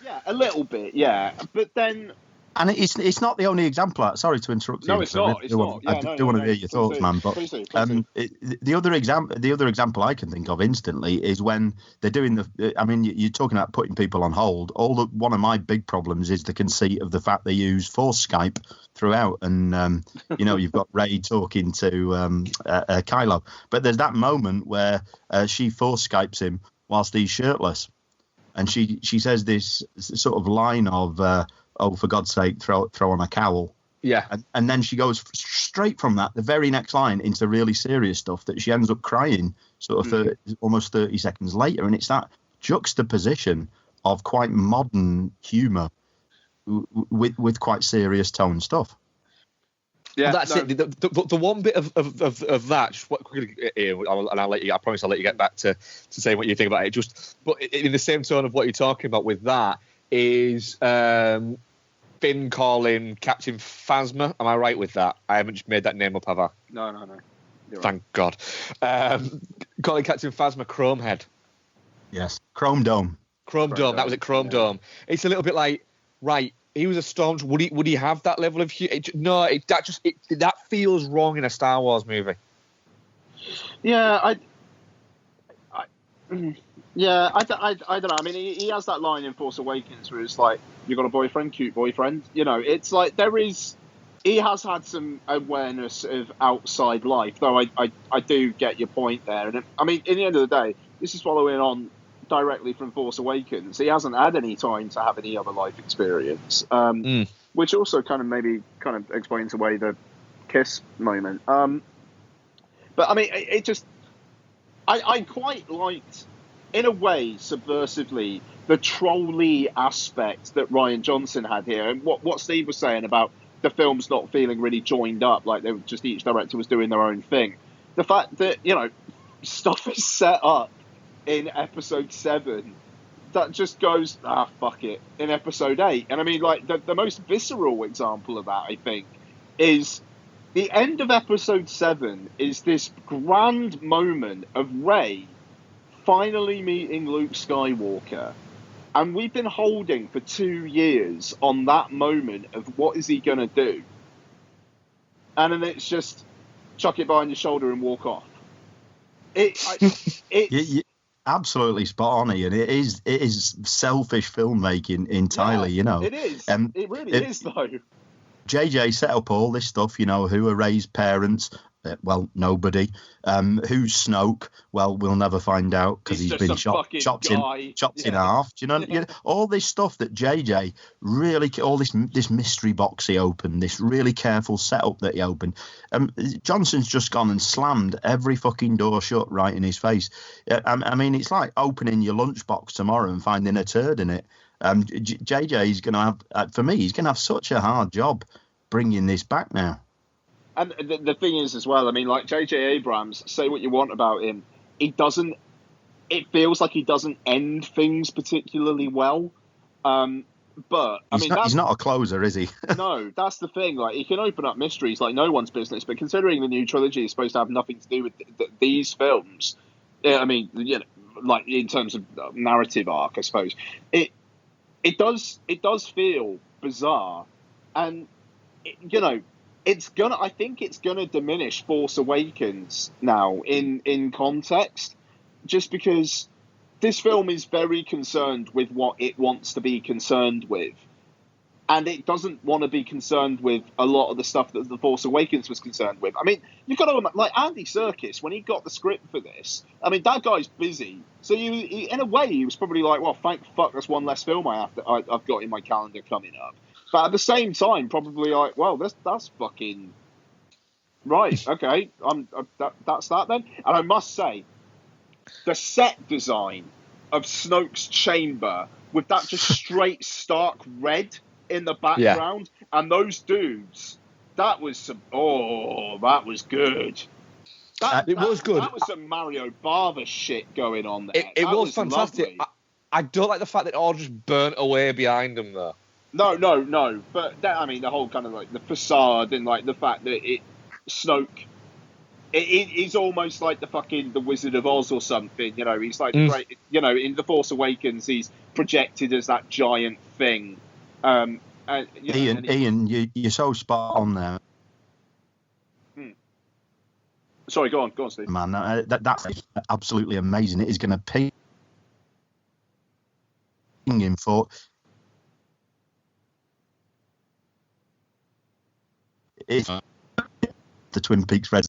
Yeah, a little bit. Yeah, but then. And it's not the only example. Sorry to interrupt you. No, it's not. It's not. I do want to hear your thoughts, man. But the other example I can think of instantly is when they're doing the. I mean, you're talking about putting people on hold. One of my big problems is the conceit of the fact they use Force Skype throughout, and you know, you've got Rey talking to Kylo, but there's that moment where she Force Skypes him whilst he's shirtless, and she says this sort of line of. Oh, for God's sake, throw on a cowl. Yeah. And then she goes straight from that, the very next line, into really serious stuff that she ends up crying sort of almost 30 seconds later. And it's that juxtaposition of quite modern humour with quite serious tone stuff. Yeah, well, that's it. The one bit of that, just quickly, Ian, and I'll let you. I promise I'll let you get back to saying what you think about it. But in the same tone of what you're talking about with that is Finn calling Captain Phasma. Am I right with that? I haven't just made that name up, have I? No. You're Thank right. God. Calling Captain Phasma Chromehead. Yes, Chrome Dome. Chrome Dome. That was it. Chrome Dome. It's a little bit like, right. He was a Stormtrooper. Would he have that level of? That feels wrong in a Star Wars movie. Yeah, I don't know. I mean, he has that line in Force Awakens where it's like, "You got a boyfriend, cute boyfriend." You know, it's like he has had some awareness of outside life, though. I do get your point there, and I mean, in the end of the day, this is following on directly from Force Awakens. He hasn't had any time to have any other life experience, which also kind of explains away the kiss moment. But I mean, it just. I quite liked, in a way, subversively, the trolley aspect that Rian Johnson had here. And what Steve was saying about the films not feeling really joined up, like they were just each director was doing their own thing. The fact that, you know, stuff is set up in Episode 7 that just goes, fuck it, in Episode 8. And I mean, like, the most visceral example of that, I think, is... The end of Episode 7 is this grand moment of Rey finally meeting Luke Skywalker. And we've been holding for 2 years on that moment of what is he going to do. And then it's just chuck it behind your shoulder and walk off. You're absolutely spot on, Ian. It is selfish filmmaking entirely, you know. It is. It really is, though. JJ set up all this stuff, you know, who are Rey's parents, Well, nobody. Who's Snoke? Well, we'll never find out because he's been chopped in half. Do you know? Yeah. All this stuff that JJ really, all this mystery box he opened, this really careful setup that he opened. Johnson's just gone and slammed every fucking door shut right in his face. I mean, it's like opening your lunchbox tomorrow and finding a turd in it. JJ is going to have, for me, he's going to have such a hard job bringing this back now. And the thing is, as well, I mean, like J.J. Abrams, say what you want about him, it feels like he doesn't end things particularly well. But he's not a closer, is he? No, that's the thing. Like, he can open up mysteries like no one's business. But considering the new trilogy is supposed to have nothing to do with these films, I mean, you know, like in terms of narrative arc, I suppose it does feel bizarre, and you know. I think it's gonna diminish Force Awakens now in context, just because this film is very concerned with what it wants to be concerned with, and it doesn't want to be concerned with a lot of the stuff that The Force Awakens was concerned with. I mean, you've got to like Andy Serkis when he got the script for this. I mean, that guy's busy, so in a way he was probably like, well, thank fuck, that's one less film I've got in my calendar coming up. But at the same time, probably like, well, that's fucking right. Okay, that's that then. And I must say, the set design of Snoke's chamber with that just straight stark red in the background, and those dudes, that was good. That was good. That was some Mario Bava shit going on there. It was fantastic. I don't like the fact that it all just burnt away behind them, though. No. But I mean, the whole kind of like the facade and like the fact that Snoke, it's almost like the Wizard of Oz or something. You know, he's like, you know, in The Force Awakens, he's projected as that giant thing. Ian, you're so spot on there. Sorry, go on, Steve. Man, that's absolutely amazing. It is going to ping him for. The Twin Peaks Red's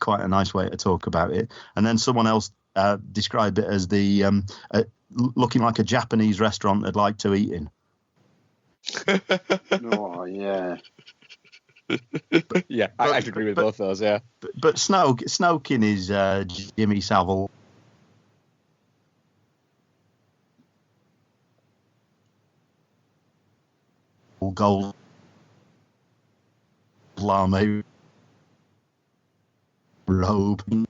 quite a nice way to talk about it. And then someone else described it as the looking like a Japanese restaurant I'd like to eat in. Oh, yeah. Yeah, I agree with both those, yeah. But Snoke in his Jimmy Savile gold lame robe, and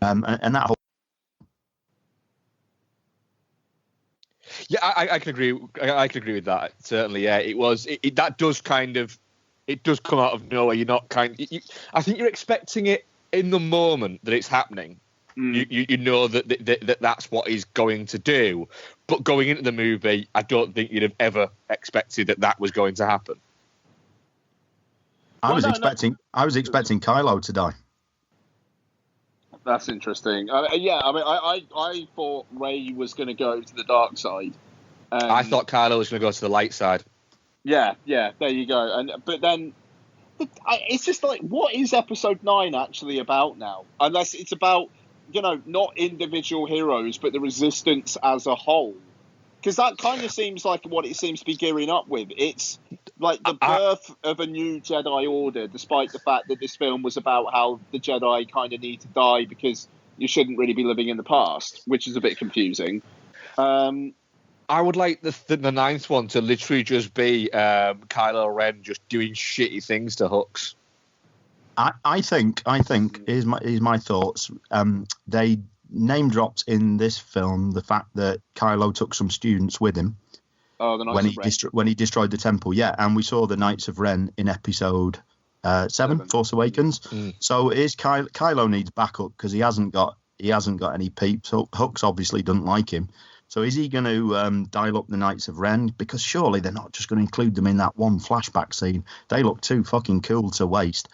that whole. Yeah, I can agree. I can agree with that. Certainly, yeah. It was. That does kind of. It does come out of nowhere. You're not I think you're expecting it in the moment that it's happening. You know that that's what he's going to do, but going into the movie, I don't think you'd have ever expected that was going to happen. I was expecting Kylo to die. That's interesting. Yeah, I mean, I thought Rey was going to go to the dark side. I thought Kylo was going to go to the light side. Yeah, there you go. But then it's just like, what is Episode 9 actually about now? Unless it's about, you know, not individual heroes, but the Resistance as a whole. Because that kind of seems like what it seems to be gearing up with. It's like the birth of a new Jedi Order, despite the fact that this film was about how the Jedi kind of need to die because you shouldn't really be living in the past, which is a bit confusing. I would like the ninth one to literally just be Kylo Ren just doing shitty things to Hux. I think here's my thoughts. They name dropped in this film the fact that Kylo took some students with him when he destroyed the temple. Yeah, and we saw the Knights of Ren in Episode 7, Force Awakens. So Kylo needs backup because he hasn't got any peeps. Hux obviously doesn't like him. So is he going to dial up the Knights of Ren? Because surely they're not just going to include them in that one flashback scene. They look too fucking cool to waste.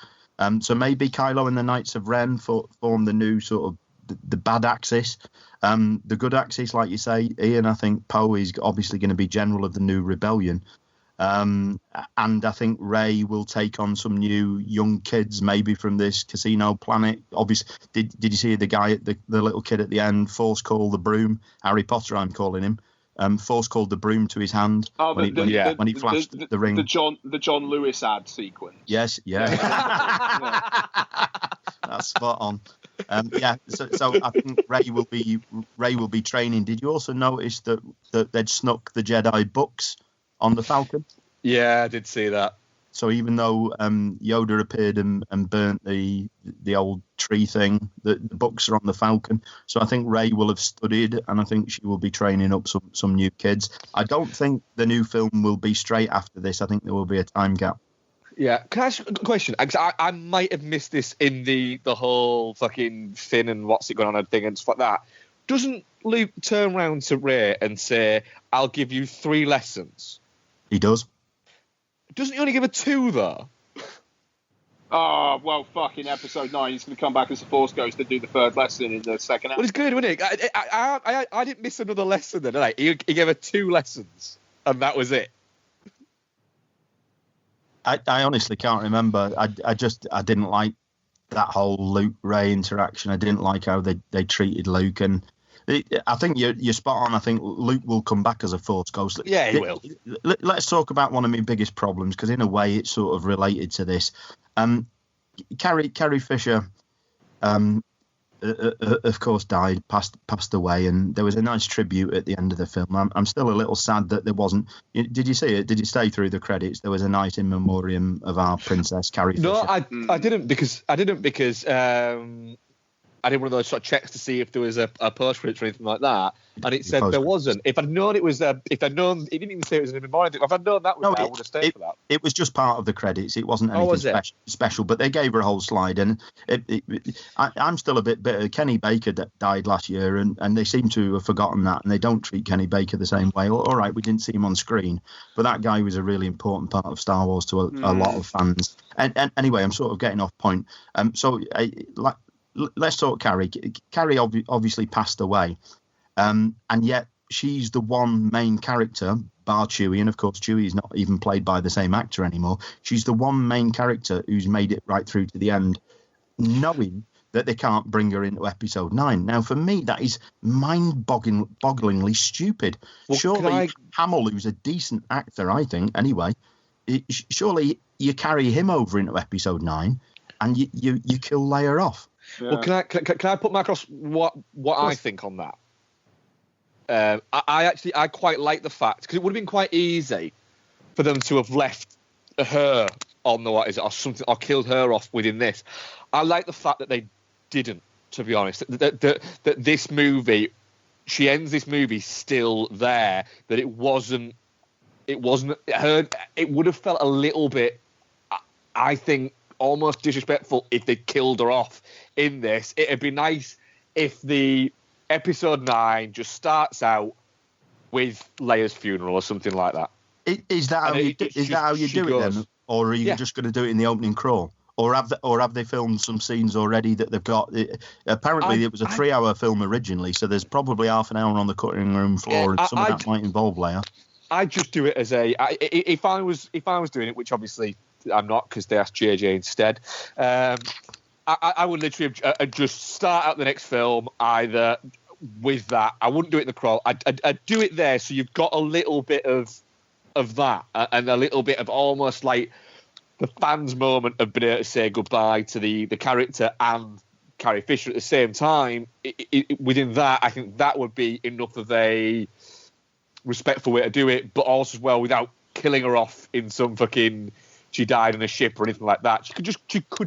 So maybe Kylo and the Knights of Ren form the new sort of the bad axis. The good axis, like you say, Ian, I think Poe is obviously going to be general of the new rebellion. And I think Rey will take on some new young kids, maybe from this casino planet. Obviously, did you see the guy, the little kid at the end, Force call the broom? Harry Potter, I'm calling him. Force called the broom to his hand when he flashed the ring. The John Lewis ad sequence. Yes, yeah. That's spot on. So I think Rey will be training. Did you also notice that they'd snuck the Jedi books on the Falcon? Yeah, I did see that. So even though Yoda appeared and burnt the old tree thing, the books are on the Falcon. So I think Rey will have studied, and I think she will be training up some new kids. I don't think the new film will be straight after this. I think there will be a time gap. Yeah, can I ask a question? I might have missed this in the whole fucking Finn and what's it going on thing and stuff like that. Doesn't Luke turn around to Rey and say, "I'll give you 3 lessons"? He does. Doesn't he only give her 2 though? Oh, well, fucking episode 9, he's going to come back as the Force Ghost to do the 3rd lesson in the second episode. Well, it's good, wasn't it? I didn't miss another lesson then, did I? He gave her 2 lessons, and that was it. I honestly can't remember. I didn't like that whole Luke-Rey interaction. I didn't like how they treated Luke, and I think you're spot on. I think Luke will come back as a Force Ghost. Yeah, he will. Let's talk about one of my biggest problems, because in a way it's sort of related to this. Carrie Fisher, of course, passed away, and there was a nice tribute at the end of the film. I'm still a little sad that there wasn't. Did you see it? Did it stay through the credits? There was a nice in memoriam of our princess Carrie Fisher. No, I didn't because I did one of those sort of checks to see if there was a post credits or anything like that, and it said there wasn't. If I'd known it was, if I'd known, it didn't even say it was in memoriam. If I'd known that was there, I would have stayed for that. It was just part of the credits. It wasn't anything special, but they gave her a whole slide, and I'm still a bit bitter. Kenny Baker died last year, and they seem to have forgotten that, and they don't treat Kenny Baker the same way. All right, we didn't see him on screen, but that guy was a really important part of Star Wars to a lot of fans. And anyway, I'm sort of getting off point. Let's talk Carrie. Carrie obviously passed away, and yet she's the one main character, bar Chewie, and of course Chewie is not even played by the same actor anymore. She's the one main character who's made it right through to the end, knowing that they can't bring her into Episode 9. Now, for me, that is mind-bogglingly stupid. Well, surely Hamill, who's a decent actor, I think, anyway, surely you carry him over into Episode 9 and you kill Leia off. Yeah. Well, can I put my across what I think on that? I quite like the fact, because it would have been quite easy for them to have left her on the or something, or killed her off within this. I like the fact that they didn't, to be honest. That this movie, she ends this movie still there. That it wasn't her. It would have felt a little bit, I think, almost disrespectful if they killed her off in this. It'd be nice if the Episode 9 just starts out with Leia's funeral or something like that. Is that how you do it then, or are you just going to do it in the opening crawl, or have they filmed some scenes already that they've got? Apparently, it was a 3-hour film originally, so there's probably half an hour on the cutting room floor, and some of that might involve Leia. I just do it as if I was doing it, which obviously I'm not, because they asked JJ instead. I would literally just start out the next film either with that. I wouldn't do it in the crawl. I'd do it there, so you've got a little bit of that, and a little bit of almost like the fans' moment of being able to say goodbye to the character and Carrie Fisher at the same time. Within that, I think that would be enough of a respectful way to do it, but also as well without killing her off in some fucking she died in a ship or anything like that. She could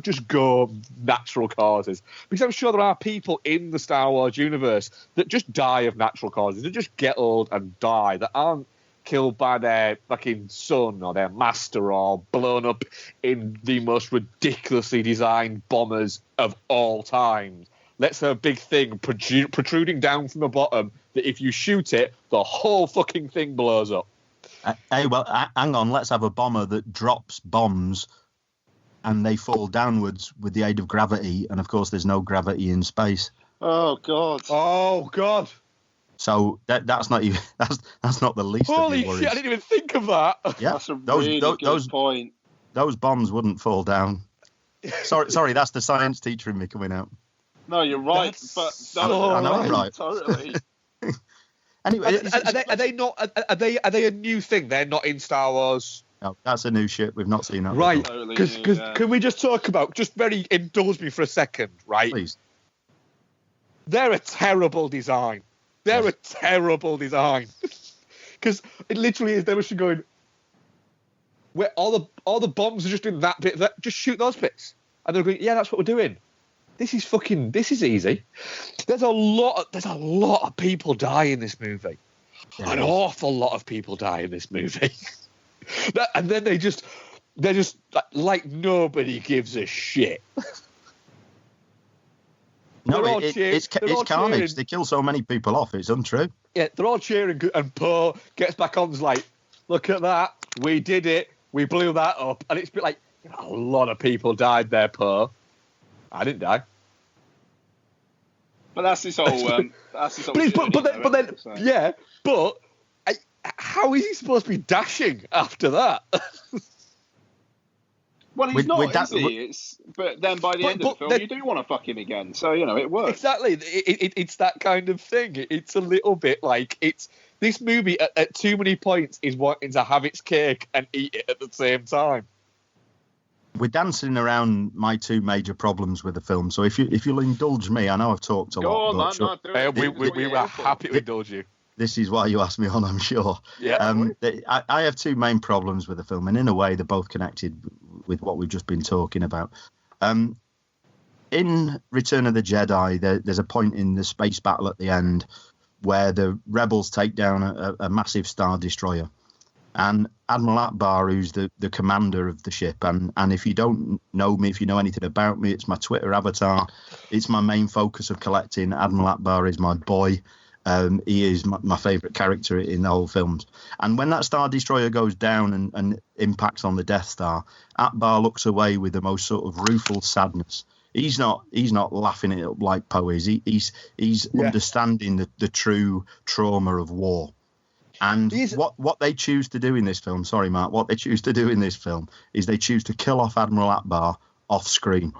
just go natural causes, because I'm sure there are people in the Star Wars universe that just die of natural causes, that just get old and die, that aren't killed by their fucking son or their master or blown up in the most ridiculously designed bombers of all times. Let's have a big thing protruding down from the bottom that if you shoot it, the whole fucking thing blows up. Hey, well, hang on. Let's have a bomber that drops bombs and they fall downwards with the aid of gravity. And, of course, there's no gravity in space. Oh, God. Oh, God. So that's not even that's not the least Holy of your worries. shit! I didn't even think of that. Yeah, That's a really good point. Those bombs wouldn't fall down. Sorry, that's the science teacher in me coming out. No, you're right, I know I'm right. Totally. Anyway, Are they a new thing? They're not in Star Wars. No, that's a new ship. We've not seen that. Right. Totally Because new, yeah. can we just talk about, just very indulge me for a second, right? Please. They're a terrible design. They're a terrible design. Because it literally is, they were going, where all the bombs are just in that bit, just shoot those bits. And they're going, yeah, that's what we're doing. This is easy. There's a lot of people die in this movie. Yeah. An awful lot of people die in this movie. And then they're just like nobody gives a shit. No, it's carnage. They kill so many people off. It's untrue. Yeah, they're all cheering, and Poe gets back on. Is like, look at that, we did it, we blew that up, and it's a bit like, a lot of people died there, Poe. I didn't die. But that's this whole. But how is he supposed to be dashing after that? Well, he's not, is he? But then by the end of the film, you do want to fuck him again. So, it works. Exactly. It's that kind of thing. It's a little bit like, this movie at too many points is wanting to have its cake and eat it at the same time. We're dancing around my two major problems with the film. So if you'll indulge me, I know I've talked a lot. We were happy to indulge you. This is why you asked me on, I'm sure. Yeah. I have two main problems with the film, and in a way, they're both connected with what we've just been talking about. In Return of the Jedi, there's a point in the space battle at the end where the rebels take down a massive Star Destroyer. And Admiral Akbar, who's the commander of the ship, and if you don't know me, if you know anything about me, it's my Twitter avatar. It's my main focus of collecting. Admiral Akbar is my boy. He is my favourite character in the whole films. And when that Star Destroyer goes down and impacts on the Death Star, Akbar looks away with the most sort of rueful sadness. He's not laughing it up like Poe is. He's understanding the true trauma of war. And what they choose to do in this film, sorry, Mark, what they choose to do in this film is they choose to kill off Admiral Akbar off screen.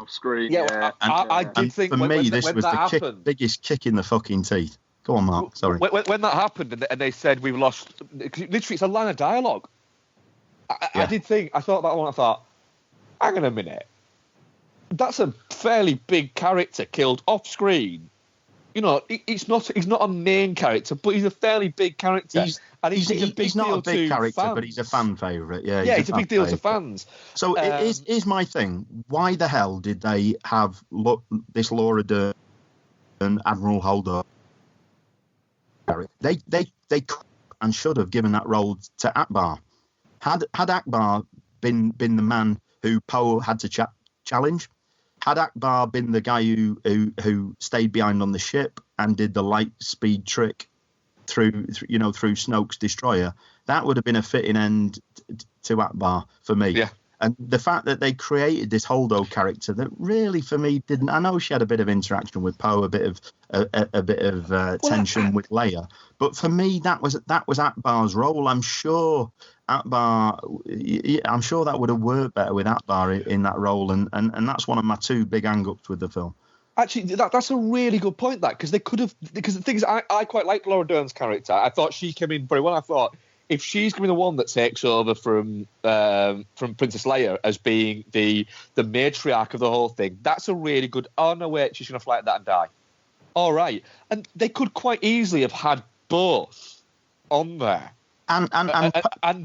Yeah. I did think for me, this was the biggest kick in the fucking teeth. Go on, Mark. Sorry. When that happened and they said we've lost, literally it's a line of dialogue. I did think, I thought that one, I thought, hang on a minute. That's a fairly big character killed off screen. He's not a main character, but he's a fairly big character. He's not a big character, but he's a fan favourite. Yeah, he's a big deal to fans. So is my thing. Why the hell did they have this Laura Dern and Admiral Holdo? They could and should have given that role to Akbar. Had Akbar been the man who Poe had to challenge, had Akbar been the guy who stayed behind on the ship and did the light speed trick through Snoke's destroyer, that would have been a fitting end to Akbar for me. Yeah. And the fact that they created this Holdo character that really, for me, didn't. I know she had a bit of interaction with Poe, a bit of tension with Leia, but for me, that was Akbar's role. I'm sure that would have worked better with Akbar in that role, and that's one of my two big hang-ups with the film. Actually, that's a really good point. Because they could have, because the thing is, I quite liked Laura Dern's character. I thought she came in very well. I thought, if she's going to be the one that takes over from Princess Leia as being the matriarch of the whole thing, that's a really good. Oh no, wait, she's going to fly at that and die. All right, and they could quite easily have had both on there, and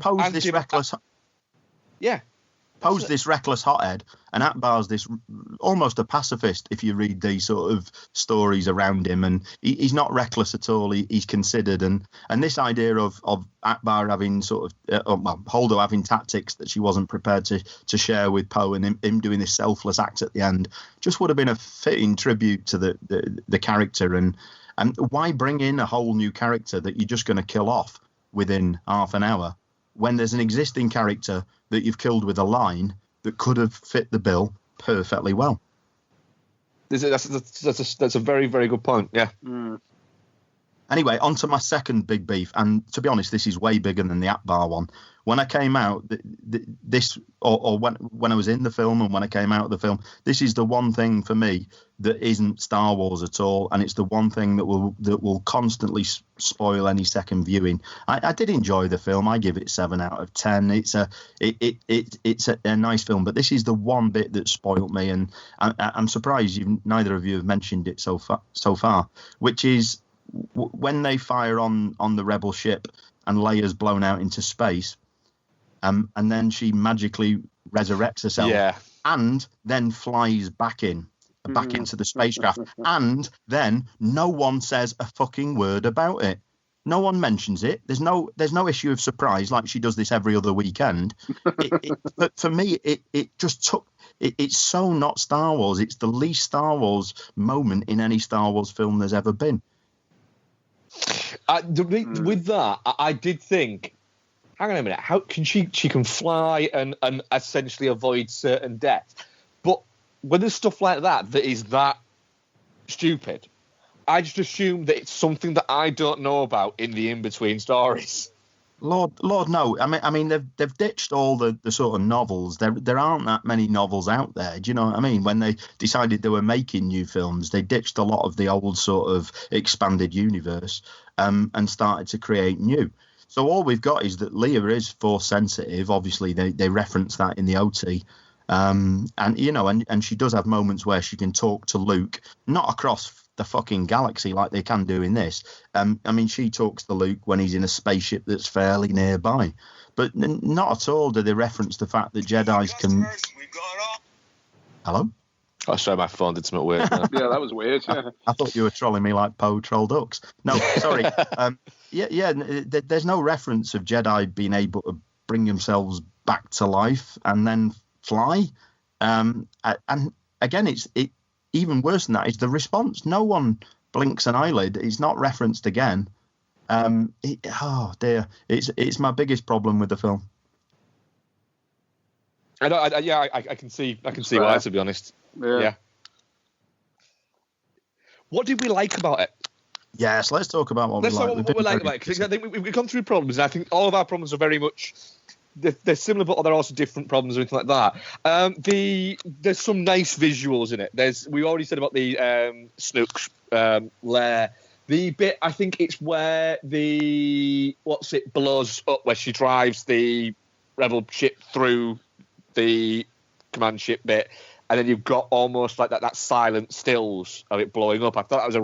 pose this reckless. Yeah. Poe's this reckless hothead, and Akbar's this almost a pacifist. If you read these sort of stories around him, and he's not reckless at all. He's considered, and this idea of Akbar having sort of Holdo having tactics that she wasn't prepared to share with Poe, and him doing this selfless act at the end just would have been a fitting tribute to the character. And why bring in a whole new character that you're just going to kill off within half an hour when there's an existing character that you've killed with a line that could have fit the bill perfectly well? That's a very, very good point. Yeah. Anyway, on to my second big beef, and to be honest, this is way bigger than the Akbar one. When I came out, when I was in the film and when I came out of the film, this is the one thing for me that isn't Star Wars at all, and it's the one thing that will constantly spoil any second viewing. I did enjoy the film. I give it 7 out of 10. It's a nice film, but this is the one bit that spoiled me, and I'm surprised neither of you have mentioned it so far, which is when they fire on the rebel ship and Leia's blown out into space, and then she magically resurrects herself, and then flies back into the spacecraft, and then no one says a fucking word about it. No one mentions it. There's no issue of surprise like she does this every other weekend. But for me, it just took. It's so not Star Wars. It's the least Star Wars moment in any Star Wars film there's ever been. With that, I did think, hang on a minute, how can she can fly and essentially avoid certain death? But when there's stuff like that is that stupid, I just assume that it's something that I don't know about in the in-between stories. Lord, no. I mean, they've ditched all the sort of novels. There aren't that many novels out there. Do you know what I mean? When they decided they were making new films, they ditched a lot of the old sort of expanded universe, and started to create new. So all we've got is that Leia is force sensitive. Obviously, they reference that in the OT. And she does have moments where she can talk to Luke, not across the fucking galaxy like they can do in this. I mean, she talks to Luke when he's in a spaceship that's fairly nearby, but not at all do they reference the fact that Jedi's can. Hello? Oh, sorry, my phone did something weird. Yeah, that was weird. I thought you were trolling me like Poe troll ducks. No, sorry. There's no reference of Jedi being able to bring themselves back to life and then fly. And again, it's even worse than that is the response. No one blinks an eyelid. It's not referenced again. Oh dear, it's my biggest problem with the film. I can see why, to be honest. Yeah. What did we like about it? Yes, let's talk about what we like. What we like about it, because I think we've gone through problems, and I think all of our problems are very much they're similar, but they're also different problems or anything like that. There's some nice visuals in it. We already said about the Snook's lair. The bit, I think it's where blows up, where she drives the rebel ship through the command ship bit, and then you've got almost like that silent stills of it blowing up. I thought that was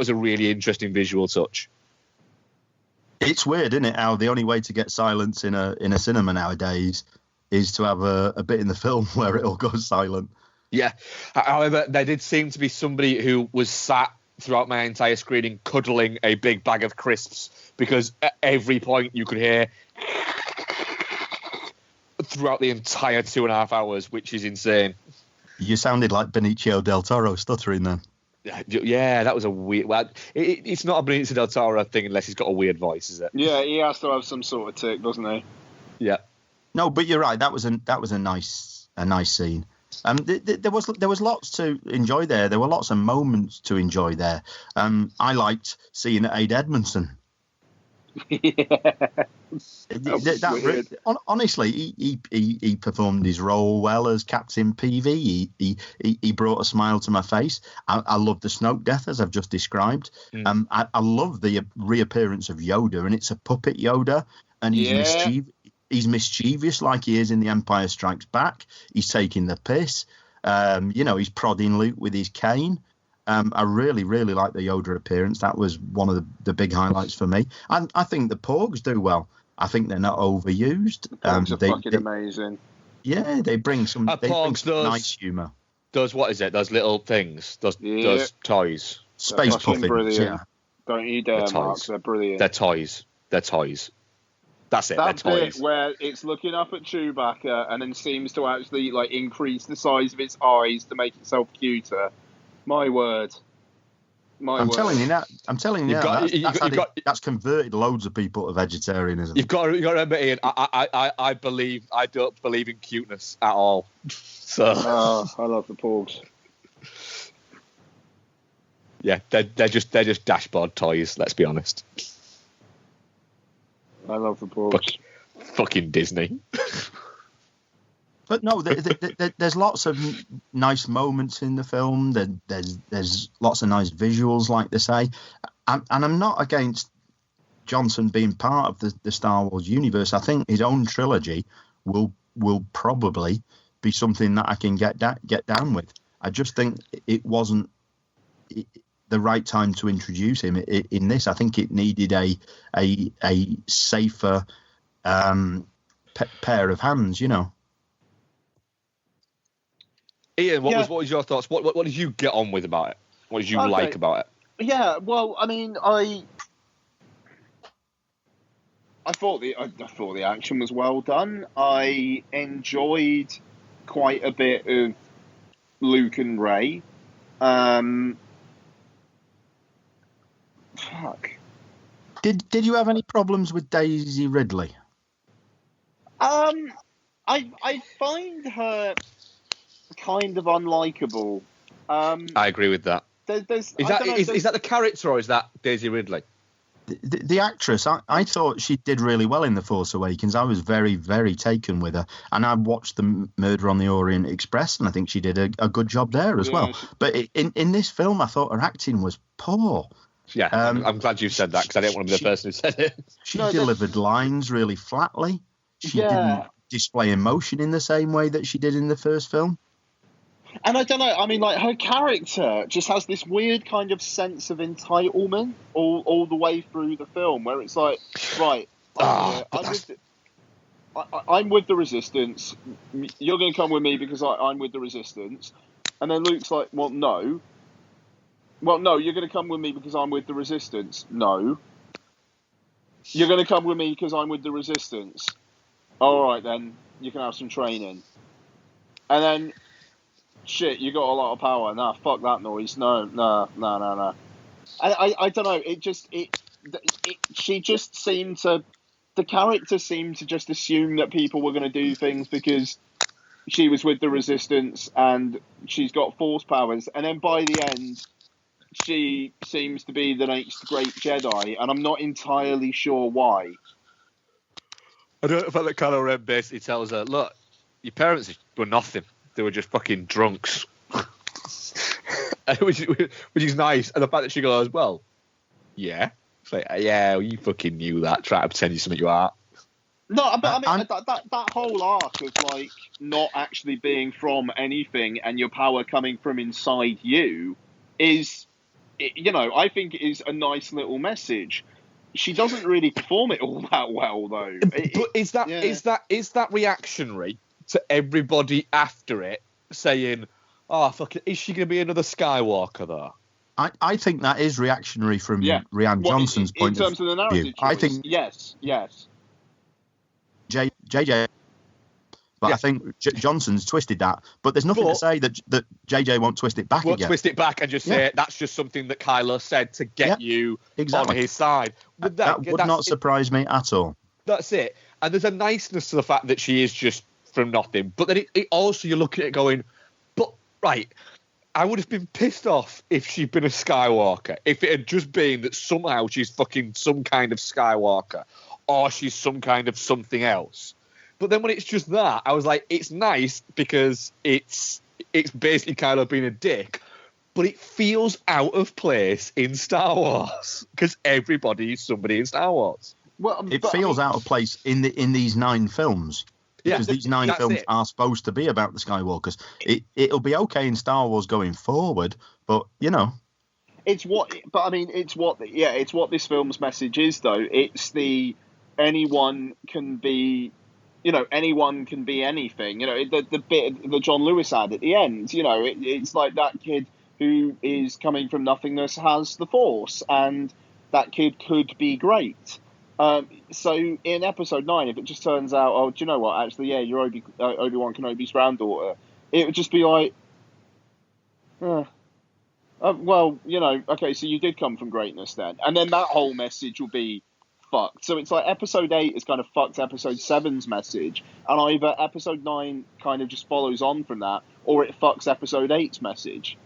a really interesting visual touch. It's weird, isn't it, how the only way to get silence in a cinema nowadays is to have a bit in the film where it all goes silent. Yeah. However, there did seem to be somebody who was sat throughout my entire screening cuddling a big bag of crisps, because at every point you could hear throughout the entire 2.5 hours, which is insane. You sounded like Benicio del Toro stuttering then. Yeah, that was a weird. Well, it's not a Benicio del Toro thing unless he's got a weird voice, is it? Yeah, he has to have some sort of tick, doesn't he? Yeah. No, but you're right. That was a nice scene. There was lots to enjoy there. There were lots of moments to enjoy there. I liked seeing Aid Edmondson. Honestly, he performed his role well as Captain PV. He brought a smile to my face. I love the Snoke death, as I've just described. I love the reappearance of Yoda, and it's a puppet Yoda, and he's mischievous like he is in The Empire Strikes Back. He's taking the piss. He's prodding Luke with his cane. I really, really like the Yoda appearance. That was one of the big highlights for me. And I think the Porgs do well. I think they're not overused. The Porgs are fucking amazing. Yeah, they bring some nice humour. What is it? Those little things. Those toys. Space puffins. Brilliant. Yeah. Don't you dare, Mark. They're brilliant. They're toys. That's it. They're toys. That bit where it's looking up at Chewbacca and then seems to actually increase the size of its eyes to make itself cuter. My word. I'm telling you now. That's converted loads of people to vegetarianism. You've got to remember, Ian. I don't believe in cuteness at all. So. I love the Porgs. Yeah, they're just dashboard toys. Let's be honest. I love the Porsche. Fucking Disney. But no, there's lots of nice moments in the film. There's lots of nice visuals, like they say. And I'm not against Johnson being part of the Star Wars universe. I think his own trilogy will probably be something that I can get down with. I just think it wasn't the right time to introduce him in this. I think it needed a safer pair of hands, you know. Ian, what was your thoughts? What did you get on with about it? What did you like about it? Yeah, well, I mean, I thought the action was well done. I enjoyed quite a bit of Luke and Ray. Fuck. Did you have any problems with Daisy Ridley? I find her kind of unlikable. I agree with that. Is that the character or is that Daisy Ridley? The actress, I thought she did really well in The Force Awakens. I was very, very taken with her. And I watched The Murder on the Orient Express, and I think she did a good job there as well. But in this film, I thought her acting was poor. Yeah, I'm glad you said that, because I didn't want to be the person who said it. She delivered lines really flatly. She didn't display emotion in the same way that she did in the first film. And I don't know, I mean, like, her character just has this weird kind I'm way through the film, where it's like, right, I'm with the Resistance, you're going to come with me because I'm with the Resistance. And then Luke's like, well, no, you're going to come with me because I'm with the Resistance. No. You're going to come with me because I'm with the Resistance. All right, then, you can have some training. And then, shit, you got a lot of power. Nah, fuck that noise. No. I don't know. She just seemed to, the character seemed to just assume that people were going to do things because she was with the Resistance and she's got force powers. And then by the end, she seems to be the next great Jedi, and I'm not entirely sure why. I don't know if that Kylo Ren basically tells her, look, your parents were nothing. They were just fucking drunks. which is nice. And the fact that she goes, well, yeah. It's like, yeah, well, you fucking knew that. Try to pretend you're something you are. No, but I mean, that whole arc of, like, not actually being from anything and your power coming from inside you is, you know, I think it is a nice little message. She doesn't really perform it all that well, though. But is that reactionary to everybody after it saying, "Oh, fuck it, is she going to be another Skywalker though?" I think that is reactionary from Rian Johnson's point of view. In terms of the narrative choice, I think yes. JJ, but I think Johnson's twisted that. But there's nothing to say that JJ won't twist it back again. Twist it back and just say that's just something that Kylo said to get you on his side. That would not surprise me at all. That's it. And there's a niceness to the fact that she is just from nothing. But then it also, you look at it going, but right, I would have been pissed off if she'd been a Skywalker. If it had just been that somehow she's fucking some kind of Skywalker or she's some kind of something else. But then when it's just that, I was like, it's nice because it's basically Kylo being a dick, but it feels out of place in Star Wars because everybody is somebody in Star Wars. Well, it feels out of place in these 9 films. Because these 9 films are supposed to be about the Skywalkers. It'll be okay in Star Wars going forward, but you know, it's what this film's message is, though. It's anyone can be anything. You know, the bit that John Lewis had at the end. You know, it's like that kid who is coming from nothingness has the Force, and that kid could be great. So in episode 9, if it just turns out, oh, do you know what? Actually, yeah, you're Obi-Wan Kenobi's granddaughter. It would just be like, well, you know, okay, so you did come from greatness then, and then that whole message will be fucked. So it's like episode 8 is kind of fucked episode 7's message, and either episode 9 kind of just follows on from that, or it fucks episode 8's message.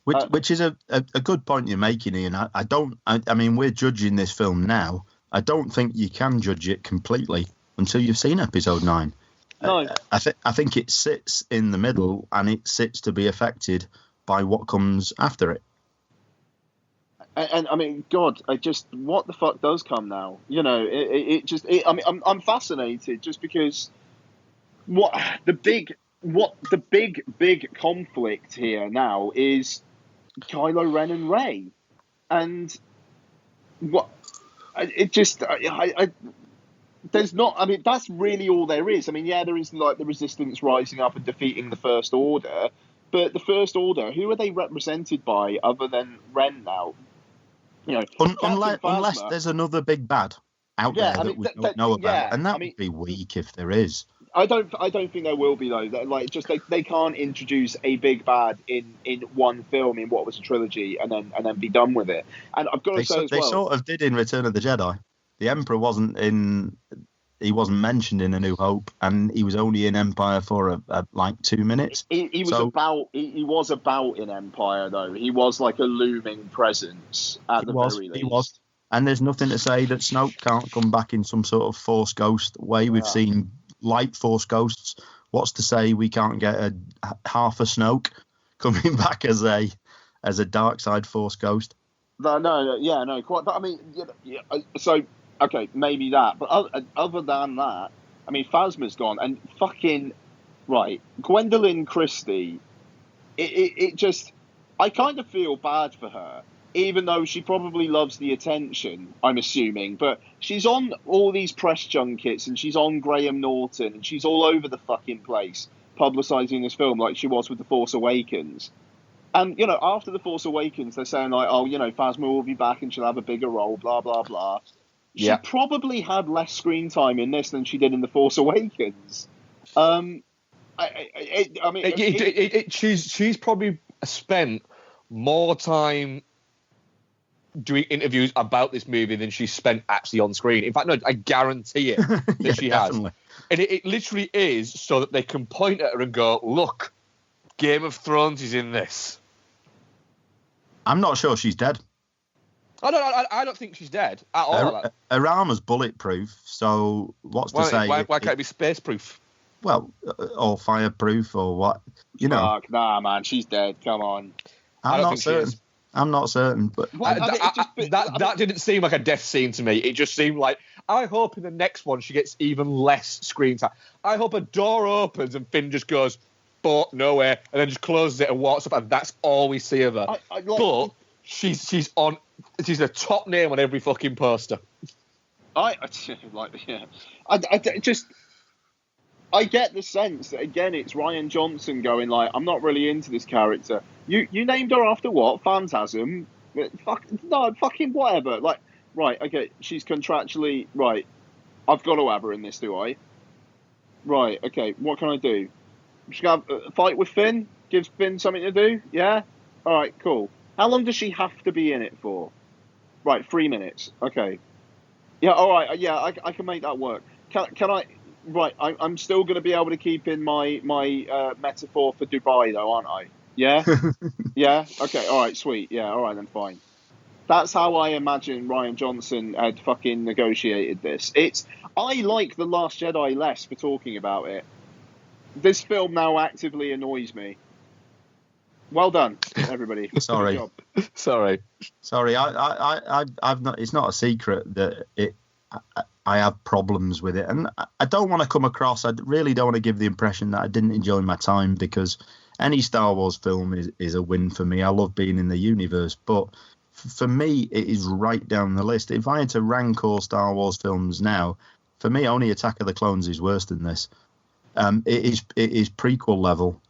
Which is a good point you're making, Ian. I mean, we're judging this film now. I don't think you can judge it completely until you've seen episode 9. No. I think it sits in the middle, and it sits to be affected by what comes after it. And I mean, God, what the fuck does come now? You know, I mean, I'm fascinated just because the big conflict here now is Kylo Ren and Rey, and there's not. I mean, that's really all there is. I mean, yeah, there is like the Resistance rising up and defeating the First Order, but the First Order, who are they represented by other than Ren now? You know, unless there's another big bad out there that we don't know about, and that would be weak if there is. I don't think there will be though. Like, just they can't introduce a big bad in one film in what was a trilogy and then be done with it. And I've got to say as well, they sort of did in Return of the Jedi. The Emperor wasn't mentioned in A New Hope, and he was only in Empire for like 2 minutes. He was about in Empire though. He was like a looming presence at the very least. He was. And there's nothing to say that Snoke can't come back in some sort of Force ghost way. We've seen light Force ghosts. What's to say we can't get half a Snoke coming back as a dark side Force ghost? No, quite. But I mean, so okay, maybe that. But other than that, I mean, Phasma's gone, and fucking right, Gwendolyn Christie. It just, I kind of feel bad for her. Even though she probably loves the attention, I'm assuming, but she's on all these press junkets and she's on Graham Norton and she's all over the fucking place publicising this film like she was with The Force Awakens. And, you know, after The Force Awakens, they're saying like, oh, you know, Phasma will be back and she'll have a bigger role, blah, blah, blah. She probably had less screen time in this than she did in The Force Awakens. She's probably spent more time doing interviews about this movie than she spent actually on screen. In fact, no, I guarantee it that she has. And it literally is so that they can point at her and go, look, Game of Thrones is in this. I'm not sure she's dead. I don't think she's dead at all. Her armor's bulletproof, so what's to say? Why can't it be space-proof? Well, or fireproof or what? You know. Fuck, nah, man, she's dead. Come on. I'm not certain. I'm not certain, but that didn't seem like a death scene to me. It just seemed like, I hope in the next one she gets even less screen time. I hope a door opens and Finn just goes, but nowhere, and then just closes it and walks up, and that's all we see of her. But she's a top name on every fucking poster. I get the sense that, again, it's Rian Johnson going like, I'm not really into this character. You named her after what? Phantasm? Fucking whatever. Like, right, okay, she's contractually, right, I've got to have her in this, do I? Right, okay, what can I do? She's going to fight with Finn? Gives Finn something to do? Yeah? Alright, cool. How long does she have to be in it for? Right, 3 minutes. Okay. Yeah, alright, yeah, I can make that work. Can I... Right, I'm still going to be able to keep in my metaphor for Dubai, though, aren't I? Yeah? Yeah? Okay, all right, sweet. Yeah, all right, then fine. That's how I imagine Rian Johnson had fucking negotiated this. I like The Last Jedi less for talking about it. This film now actively annoys me. Well done, everybody. Sorry. Sorry. I've not. It's not a secret that I have problems with it, and I don't want to come across. I really don't want to give the impression that I didn't enjoy my time, because any Star Wars film is a win for me. I love being in the universe, but for me, it is right down the list. If I had to rank all Star Wars films now, for me, only Attack of the Clones is worse than this. It is prequel level.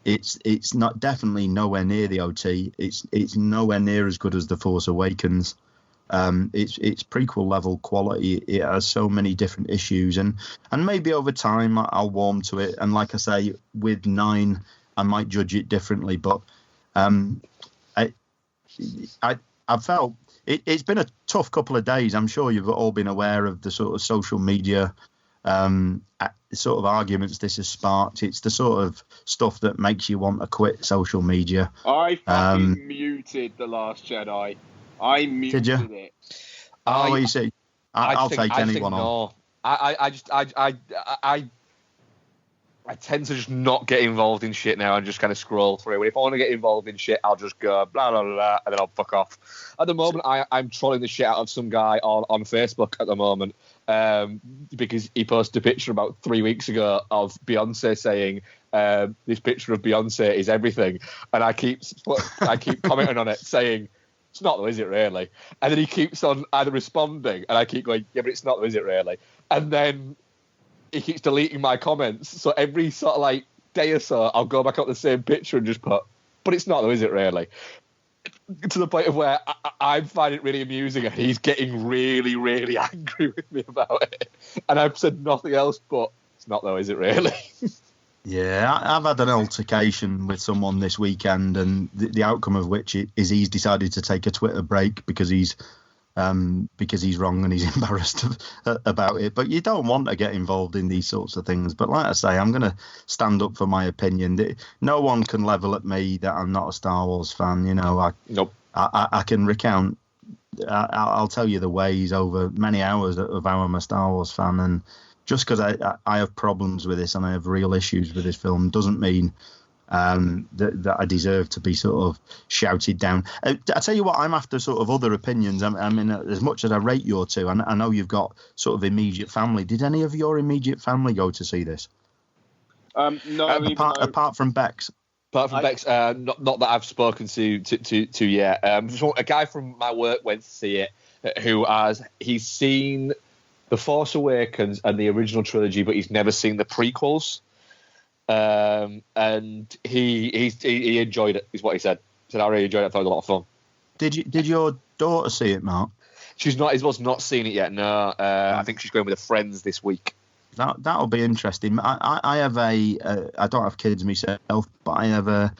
It's not definitely nowhere near the OT. It's nowhere near as good as The Force Awakens. It's prequel level quality. It has so many different issues, and maybe over time I'll warm to it. And like I say, with 9, I might judge it differently. But I felt it's been a tough couple of days. I'm sure you've all been aware of the sort of social media sort of arguments this has sparked. It's the sort of stuff that makes you want to quit social media. I fucking muted The Last Jedi. I muted did you? it. Oh, you see, I'll take anyone on. No. I tend to just not get involved in shit now and just kind of scroll through. If I want to get involved in shit, I'll just go blah, blah, blah, and then I'll fuck off. At the moment, I'm trolling the shit out of some guy on Facebook at the moment because he posted a picture about 3 weeks ago of Beyonce saying, this picture of Beyonce is everything. And I keep commenting on it saying, it's not though, is it really? And then he keeps on either responding and I keep going, yeah, but it's not though, is it really? And then he keeps deleting my comments. So every sort of like day or so, I'll go back up the same picture and just put, but it's not though, is it really? To the point of where I find it really amusing and he's getting really, really angry with me about it. And I've said nothing else but, it's not though, is it really? Yeah, I've had an altercation with someone this weekend, and the outcome of which is he's decided to take a Twitter break because he's wrong and he's embarrassed about it. But you don't want to get involved in these sorts of things. But like I say, I'm going to stand up for my opinion. No one can level at me that I'm not a Star Wars fan. You know, I can recount. I'll tell you the ways over many hours of how I'm a Star Wars fan, and just because I have problems with this and I have real issues with this film doesn't mean that I deserve to be sort of shouted down. I tell you what, I'm after sort of other opinions. I mean, as much as I rate your two, and I know you've got sort of immediate family. Did any of your immediate family go to see this? No, apart from Bex. Apart from Bex, not that I've spoken to yet. A guy from my work went to see it, he's seen The Force Awakens and the original trilogy, but he's never seen the prequels. And he enjoyed it, is what he said. He said, I really enjoyed it. I thought it was a lot of fun. Did your daughter see it, Mark? She's not seen it yet. No, I think she's going with her friends this week. That'll be interesting. I have I don't have kids myself, but I have a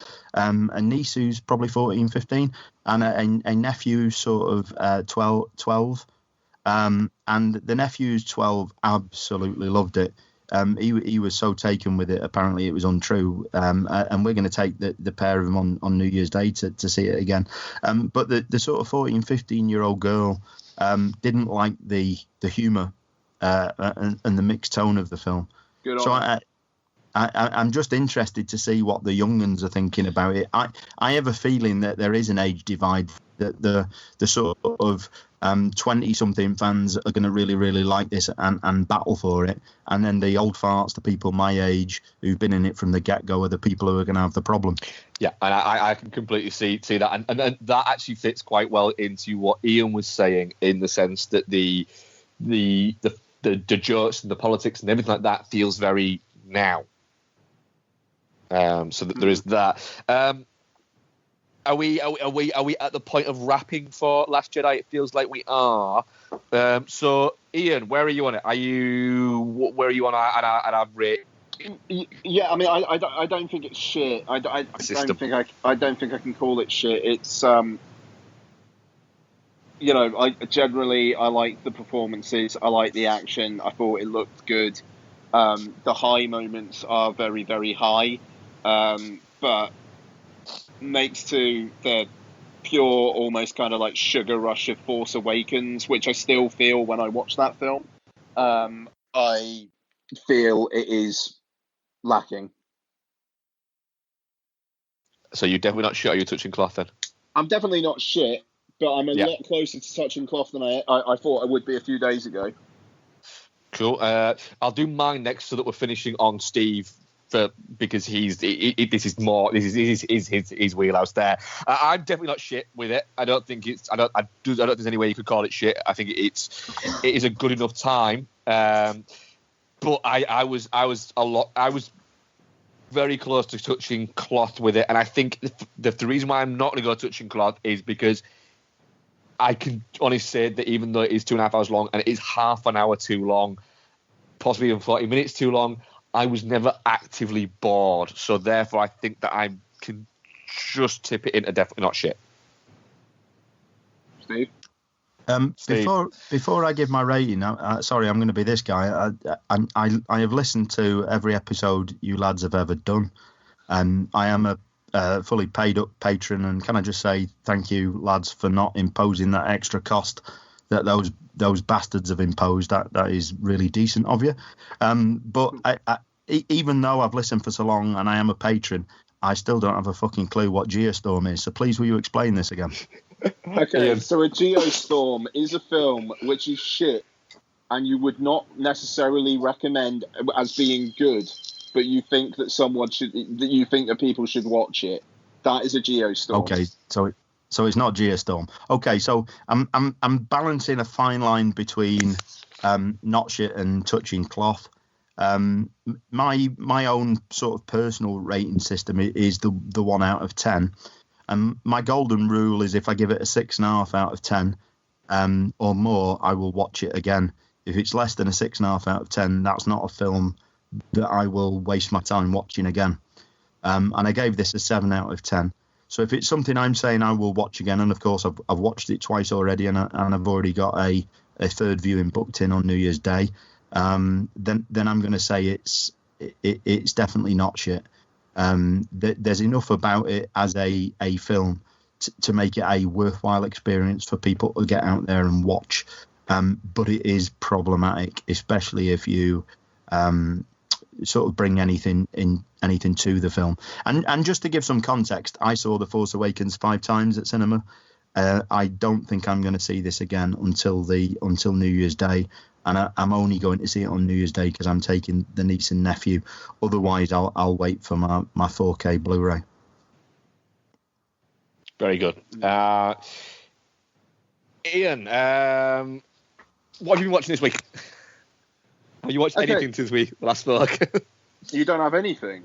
niece who's probably 14, 15, and a nephew sort of 12. And the nephew's 12 absolutely loved it. He was so taken with it. Apparently, it was untrue. And we're going to take the pair of them on New Year's Day to see it again. But the sort of 14, 15-year-old girl didn't like the humour and the mixed tone of the film. Good so on. I'm just interested to see what the young uns are thinking about it. I have a feeling that there is an age divide, that the sort of 20-something fans are going to really, really like this and battle for it. And then the old farts, the people my age who've been in it from the get-go, are the people who are going to have the problem. Yeah, and I can completely see that. And that actually fits quite well into what Ian was saying, in the sense that the jokes and the politics and everything like that feels very now. So that there is that. Are we at the point of wrapping for Last Jedi? It feels like we are. So Ian, where are you on it? Where are you on an average? Yeah, I mean, I don't think it's shit. I don't think I can call it shit. It's I like the performances. I like the action. I thought it looked good. The high moments are very, very high. But next to the pure, almost kind of like sugar rush of Force Awakens, which I still feel when I watch that film, I feel it is lacking. So you're definitely not shit, or you're touching cloth then? I'm definitely not shit, but I'm a lot closer to touching cloth than I thought I would be a few days ago. Cool. I'll do mine next, so that we're finishing on Steve, because this is his wheelhouse there. I'm definitely not shit with it. I don't think there's any way you could call it shit. I think it is a good enough time. But I was very close to touching cloth with it, and I think the reason why I'm not going to go touching cloth is because I can honestly say that even though it is 2.5 hours long, and it is half an hour too long, possibly even 40 minutes too long, I was never actively bored. So therefore, I think that I can just tip it into definitely not shit. Steve? Before I give my rating, sorry, I'm going to be this guy. I have listened to every episode you lads have ever done, and I am a fully paid up patron. And can I just say thank you, lads, for not imposing that extra cost that those bastards have imposed. That is really decent of you. But even though I've listened for so long and I am a patron, I still don't have a fucking clue what Geostorm is. So please, will you explain this again? Okay, so a Geostorm is a film which is shit, and you would not necessarily recommend as being good, but you think that people should watch it. That is a Geostorm. Okay, so it's not Geostorm. Okay, so I'm balancing a fine line between not shit and touching cloth. My own sort of personal rating system is the 1 out of 10. And my golden rule is if I give it a 6.5 out of 10 or more, I will watch it again. If it's less than a 6.5 out of 10, that's not a film that I will waste my time watching again. And I gave this a 7 out of 10. So if it's something I'm saying I will watch again, and of course I've watched it twice already, and I've already got a third viewing booked in on New Year's Day, then I'm going to say it's definitely not shit. There's enough about it as a film to make it a worthwhile experience for people to get out there and watch. But it is problematic, especially if you sort of bring anything to the film. And just to give some context, I saw The Force Awakens 5 times at cinema. I don't think I'm going to see this again until New Year's Day. And I'm only going to see it on New Year's Day because I'm taking the niece and nephew. Otherwise, I'll wait for my 4K Blu-ray. Very good. Ian, what have you been watching this week? Have you watched anything since we last spoke? You don't have anything?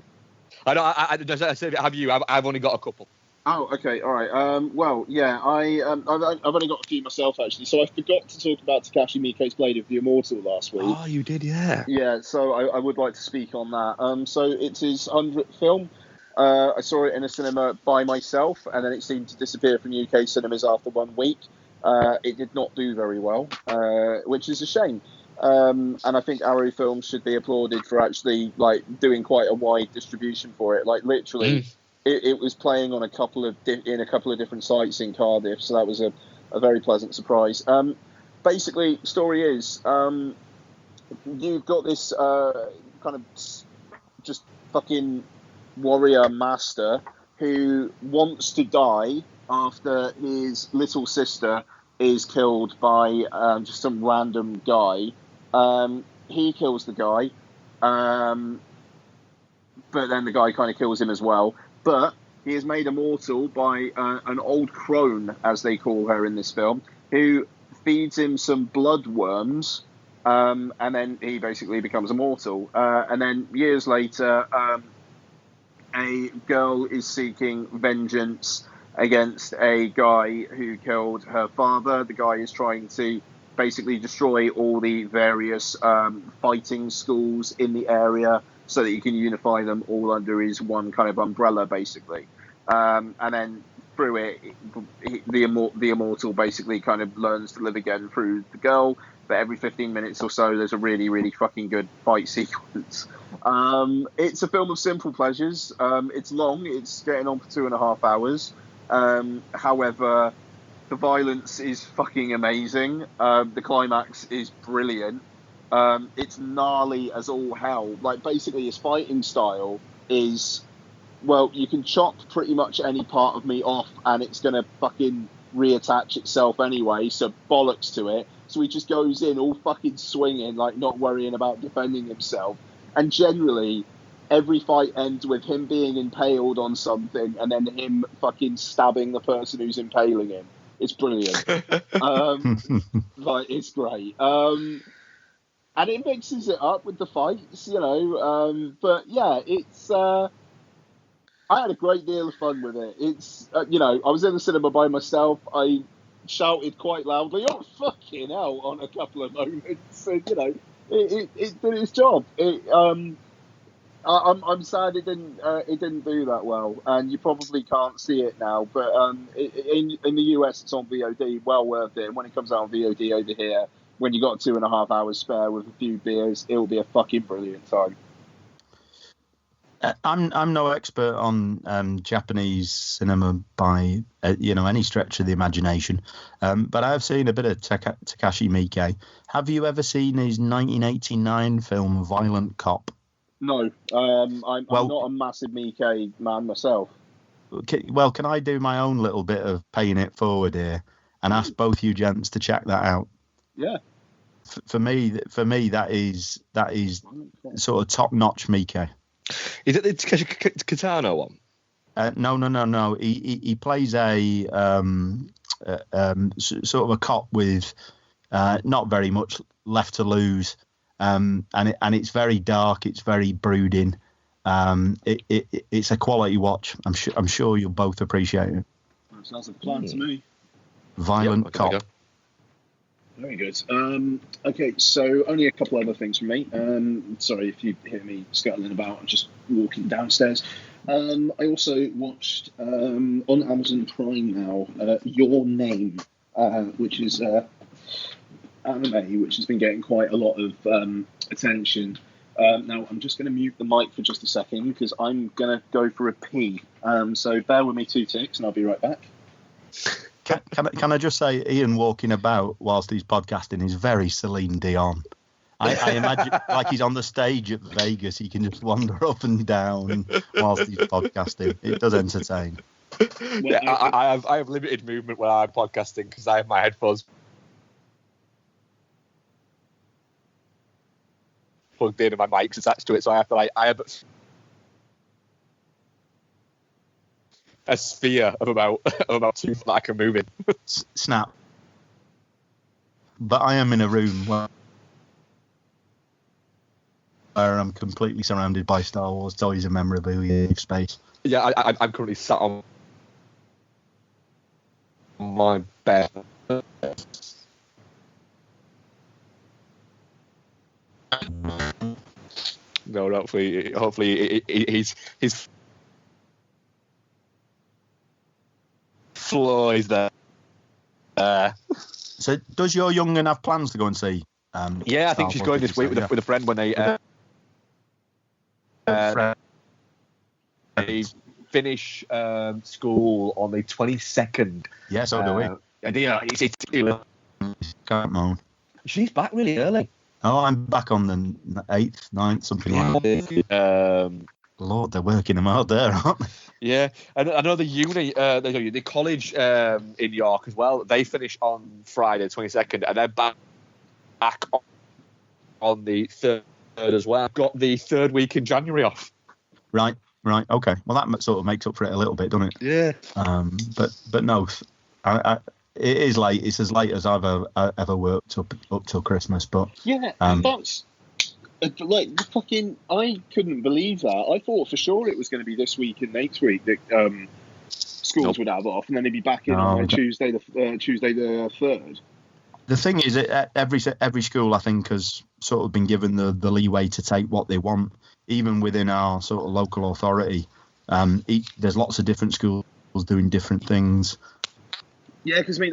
I said, have you? I've only got a couple. Oh, okay, all right. Well, yeah, I've only got a few myself, actually. So I forgot to talk about Takashi Miike's Blade of the Immortal last week. Oh, you did, yeah. Yeah, so I would like to speak on that. So it's his 100th film. I saw it in a cinema by myself, and then it seemed to disappear from UK cinemas after 1 week. It did not do very well, which is a shame. And I think Arrow Films should be applauded for actually doing quite a wide distribution for it. Like literally, it was playing on a couple of different sites in Cardiff, so that was a very pleasant surprise. Basically, story is you've got this kind of just fucking warrior master who wants to die after his little sister is killed by just some random guy. He kills the guy, but then the guy kind of kills him as well. But he is made immortal by an old crone, as they call her in this film, who feeds him some blood worms, and then he basically becomes immortal. And then years later, a girl is seeking vengeance against a guy who killed her father. The guy is trying to basically destroy all the various fighting schools in the area so that he can unify them all under his one kind of umbrella, basically. And then through it, the immortal basically kind of learns to live again through the girl. But every 15 minutes or so, there's a really, really fucking good fight sequence. It's a film of simple pleasures. It's long. It's getting on for 2.5 hours. However, the violence is fucking amazing. The climax is brilliant. It's gnarly as all hell. Like, basically, his fighting style is, well, you can chop pretty much any part of me off and it's going to fucking reattach itself anyway, so bollocks to it. So he just goes in all fucking swinging, like not worrying about defending himself. And generally, every fight ends with him being impaled on something and then him fucking stabbing the person who's impaling him. It's brilliant. It's great. And it mixes it up with the fights, you know. But yeah, it's. I had a great deal of fun with it. It's, I was in the cinema by myself. I shouted quite loudly, "Oh fucking hell!" on a couple of moments, and it did its job. I'm sad it didn't do that well, and you probably can't see it now. But in the US, it's on VOD, well worth it. And when it comes out on VOD over here, when you got 2.5 hours spare with a few beers, it will be a fucking brilliant time. I'm no expert on Japanese cinema by any stretch of the imagination, but I've seen a bit of Takashi Miike. Have you ever seen his 1989 film Violent Cop? No, I'm not a massive Miike man myself. Well, can I do my own little bit of paying it forward here and ask both you gents to check that out? Yeah. For me, that is sort of top-notch Miike. Is it the Katano one? No. He plays a sort of a cop with not very much left to lose, and it's very dark. It's very brooding. It's a quality watch. I'm sure you'll both appreciate it. That sounds like a plan to me. Violent Cop. Very good. Okay, so only a couple other things from me. Sorry if you hear me scuttling about. I'm just walking downstairs. I also watched on Amazon Prime now Your Name, which is anime, which has been getting quite a lot of attention. Now, I'm just going to mute the mic for just a second because I'm going to go for a pee. So bear with me 2 ticks and I'll be right back. Can I just say, Ian walking about whilst he's podcasting is very Celine Dion. I imagine like he's on the stage at Vegas, he can just wander up and down whilst he's podcasting. It does entertain. Yeah, I have limited movement when I'm podcasting because I have my headphones plugged in and my mic's attached to it, so I have a sphere of about 2 that I can move in. Snap. But I am in a room where I'm completely surrounded by Star Wars toys and memorabilia space. Yeah, I'm currently sat on my bed. No, hopefully his floor is there. So, does your young'un have plans to go and see? Yeah, I think she's going this week with a friend when they finish school on the 22nd. Yeah, so do we. Yeah, Can't moan. She's back really early. Oh, I'm back on the 8th, 9th, something like that. Lord, they're working them out there, aren't they? Yeah, and I know the the college in York as well. They finish on Friday, 22nd, and they're back on the 3rd as well. Got the 3rd week in January off. Right. Okay. Well, that sort of makes up for it a little bit, doesn't it? Yeah. But no, it is late. It's as late as I've ever worked up till Christmas. But yeah, that's like the fucking. I couldn't believe that. I thought for sure it was going to be this week and next week that schools would have off, and then they'd be back in on Tuesday the 3rd. The thing is, every school I think has sort of been given the leeway to take what they want, even within our sort of local authority. There's lots of different schools doing different things. Yeah, because I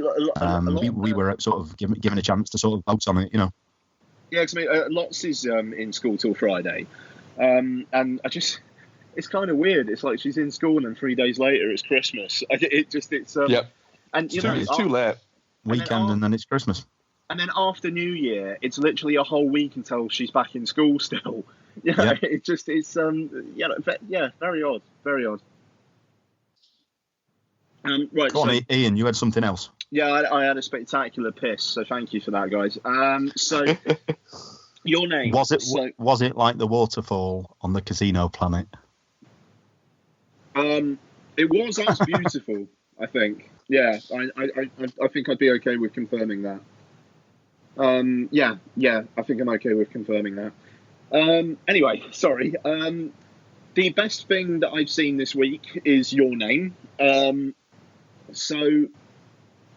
mean, we were sort of given a chance to sort of vote on it, you know. Yeah, because I mean, lots is in school till Friday, and it's kind of weird. It's like she's in school and then 3 days later it's Christmas. Yep. And It's too late. Weekend and then it's Christmas. And then after New Year, it's literally a whole week until she's back in school still. Yeah. Very odd, very odd. Right. Go on, Ian. You had something else. Yeah, I had a spectacular piss, so thank you for that, guys. So, Your Name. Was it like the waterfall on the Casino Planet? It was as beautiful, I think. Yeah, I think I'd be okay with confirming that. Yeah, I think I'm okay with confirming that. Anyway, sorry. The best thing that I've seen this week is Your Name. So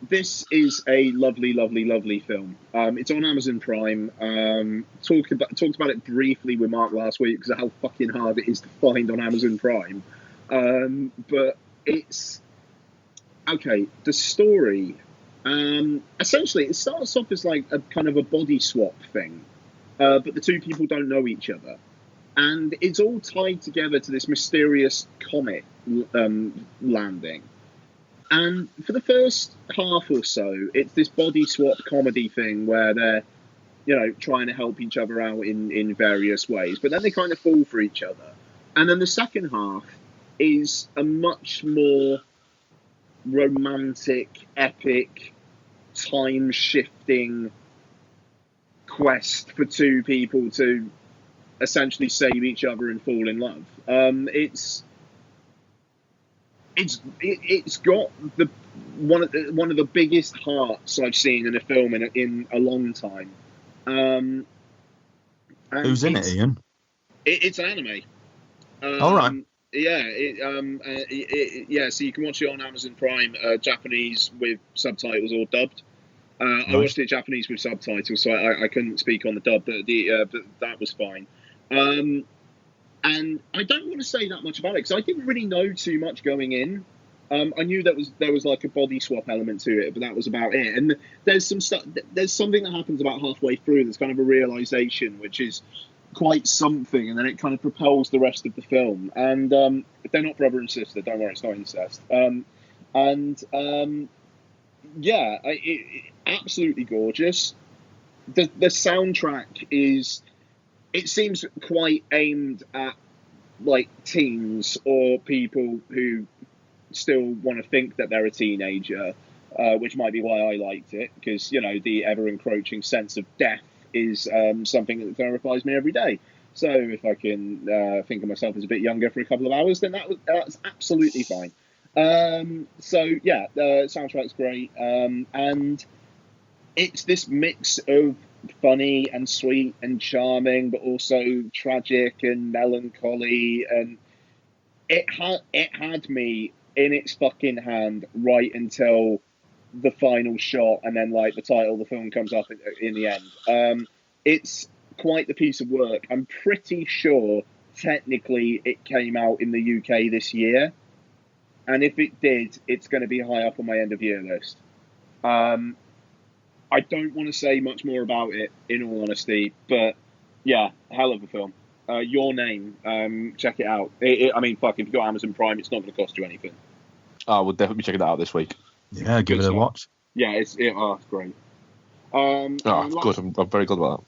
this is a lovely, lovely, lovely film. It's on Amazon Prime. Talked about it briefly with Mark last week because of how fucking hard it is to find on Amazon Prime. But it's okay. The story, essentially, it starts off as like a kind of a body swap thing, but the two people don't know each other, and it's all tied together to this mysterious comet landing. And for the first half or so, it's this body swap comedy thing where they're, trying to help each other out in various ways. But then they kind of fall for each other. And then the second half is a much more romantic, epic, time-shifting quest for two people to essentially save each other and fall in love. It's got one of the biggest hearts I've seen in a film in a long time. Who's in it, Ian? It's an anime. All right. Yeah. So you can watch it on Amazon Prime, Japanese with subtitles or dubbed. Nice. I watched it Japanese with subtitles, so I couldn't speak on the dub, but that was fine. And I don't want to say that much about it because I didn't really know too much going in. I knew there was like a body swap element to it, but that was about it. And there's some stuff. There's something that happens about halfway through. There's kind of a realization, which is quite something, and then it kind of propels the rest of the film. And they're not brother and sister. Don't worry, it's not incest. Absolutely gorgeous. The soundtrack is. It seems quite aimed at like teens or people who still want to think that they're a teenager, which might be why I liked it, because the ever encroaching sense of death is something that terrifies me every day. So if I can think of myself as a bit younger for a couple of hours, then that's absolutely fine. The soundtrack's great, and it's this mix of funny and sweet and charming, but also tragic and melancholy, and it had me in its fucking hand right until the final shot, and then like the title of the film comes up in the end. It's quite the piece of work. I'm pretty sure technically it came out in the UK this year, and if it did, it's going to be high up on my end of year list. I don't want to say much more about it, in all honesty, but yeah, hell of a film. Your Name, check it out. If you've got Amazon Prime, it's not going to cost you anything. I would definitely be checking that out this week. Yeah, give it a watch. Yeah, it's great. Good. I'm very good about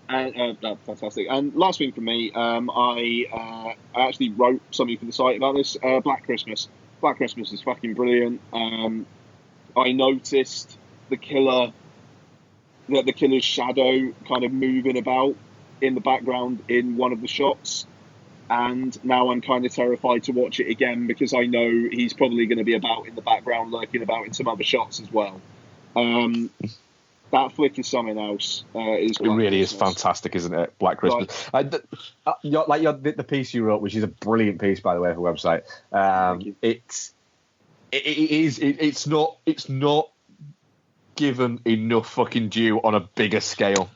that. That's fantastic. And last thing from me, I actually wrote something for the site about this. Black Christmas. Black Christmas is fucking brilliant. I noticed the killer's shadow kind of moving about in the background in one of the shots, and now I'm kind of terrified to watch it again because I know he's probably going to be about in the background, lurking about in some other shots as well. That flick is something else. It really is fantastic, isn't it? Black Christmas. The piece you wrote, which is a brilliant piece, by the way, for the website. It's not given enough fucking due on a bigger scale.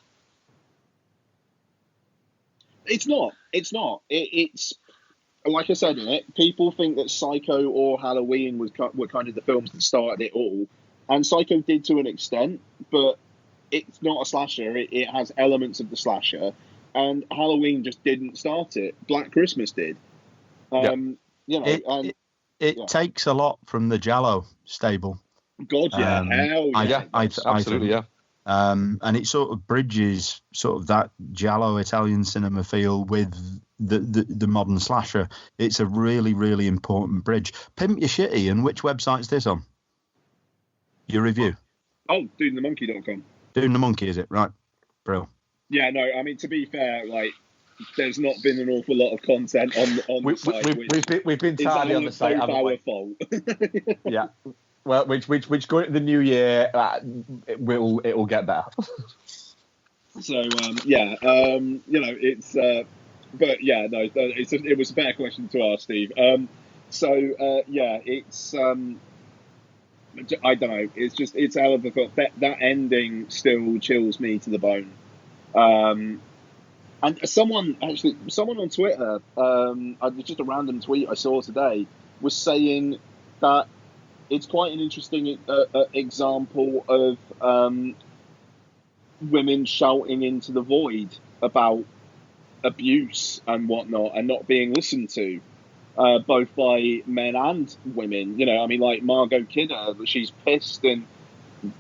It's not. It's like I said in it. People think that Psycho or Halloween were kind of the films that started it all, and Psycho did to an extent, but it's not a slasher. It has elements of the slasher, and Halloween just didn't start it. Black Christmas did. It takes a lot from the Giallo stable. God, yeah, hell yeah. Absolutely, yeah. And it sort of bridges sort of that Giallo Italian cinema feel with the modern slasher. It's a really, really important bridge. Pimp your shit, Ian. Which website's this on? Your review? Oh, dudeandthemonkey.com. Dude and the Monkey, is it? Right. Bro. Yeah, no, I mean, to be fair, like, there's not been an awful lot of content on the site. We've been tardy on the site, haven't we? Fault. Yeah. Well, which going into the new year, it will get better. So it's but yeah, no, it was a better question to ask, Steve. It's I don't know. It's hell of a film. That ending still chills me to the bone. And someone on Twitter, just a random tweet I saw today, was saying that it's quite an interesting example of women shouting into the void about abuse and whatnot and not being listened to, both by men and women. You know, I mean, like Margot Kidder, she's pissed and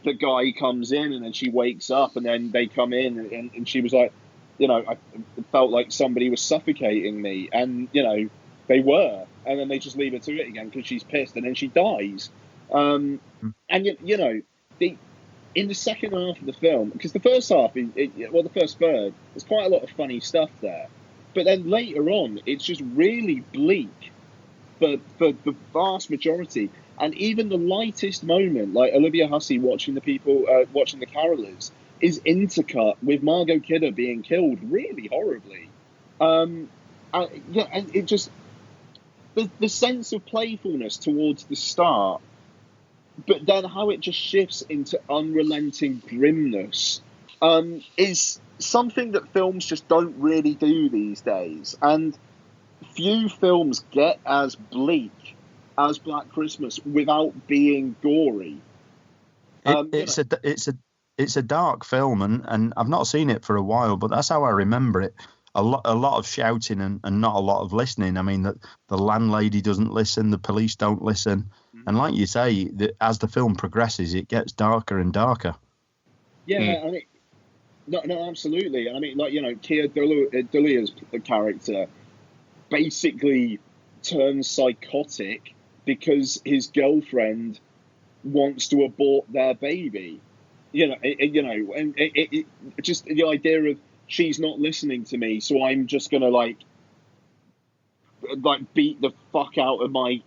the guy comes in and then she wakes up and then they come in and she was like, you know, I felt like somebody was suffocating me, and you know they were, and then they just leave her to it again because she's pissed, and then she dies. And you know, in the second half of the film, because the first half, the first third, there's quite a lot of funny stuff there, but then later on, it's just really bleak for the vast majority, and even the lightest moment, like Olivia Hussey watching the carolers, is intercut with Margot Kidder being killed really horribly. And it just the sense of playfulness towards the start, but then how it just shifts into unrelenting grimness, is something that films just don't really do these days. And few films get as bleak as Black Christmas without being gory. It's a dark film, and I've not seen it for a while, but that's how I remember it. A lot of shouting and not a lot of listening. I mean, the landlady doesn't listen, the police don't listen, and like you say, as the film progresses, it gets darker and darker. Yeah, I mean, no, absolutely. I mean, like, you know, Keir Dullia's character basically turns psychotic because his girlfriend wants to abort their baby. You know, and it just the idea of she's not listening to me, so I'm just gonna like beat the fuck out of my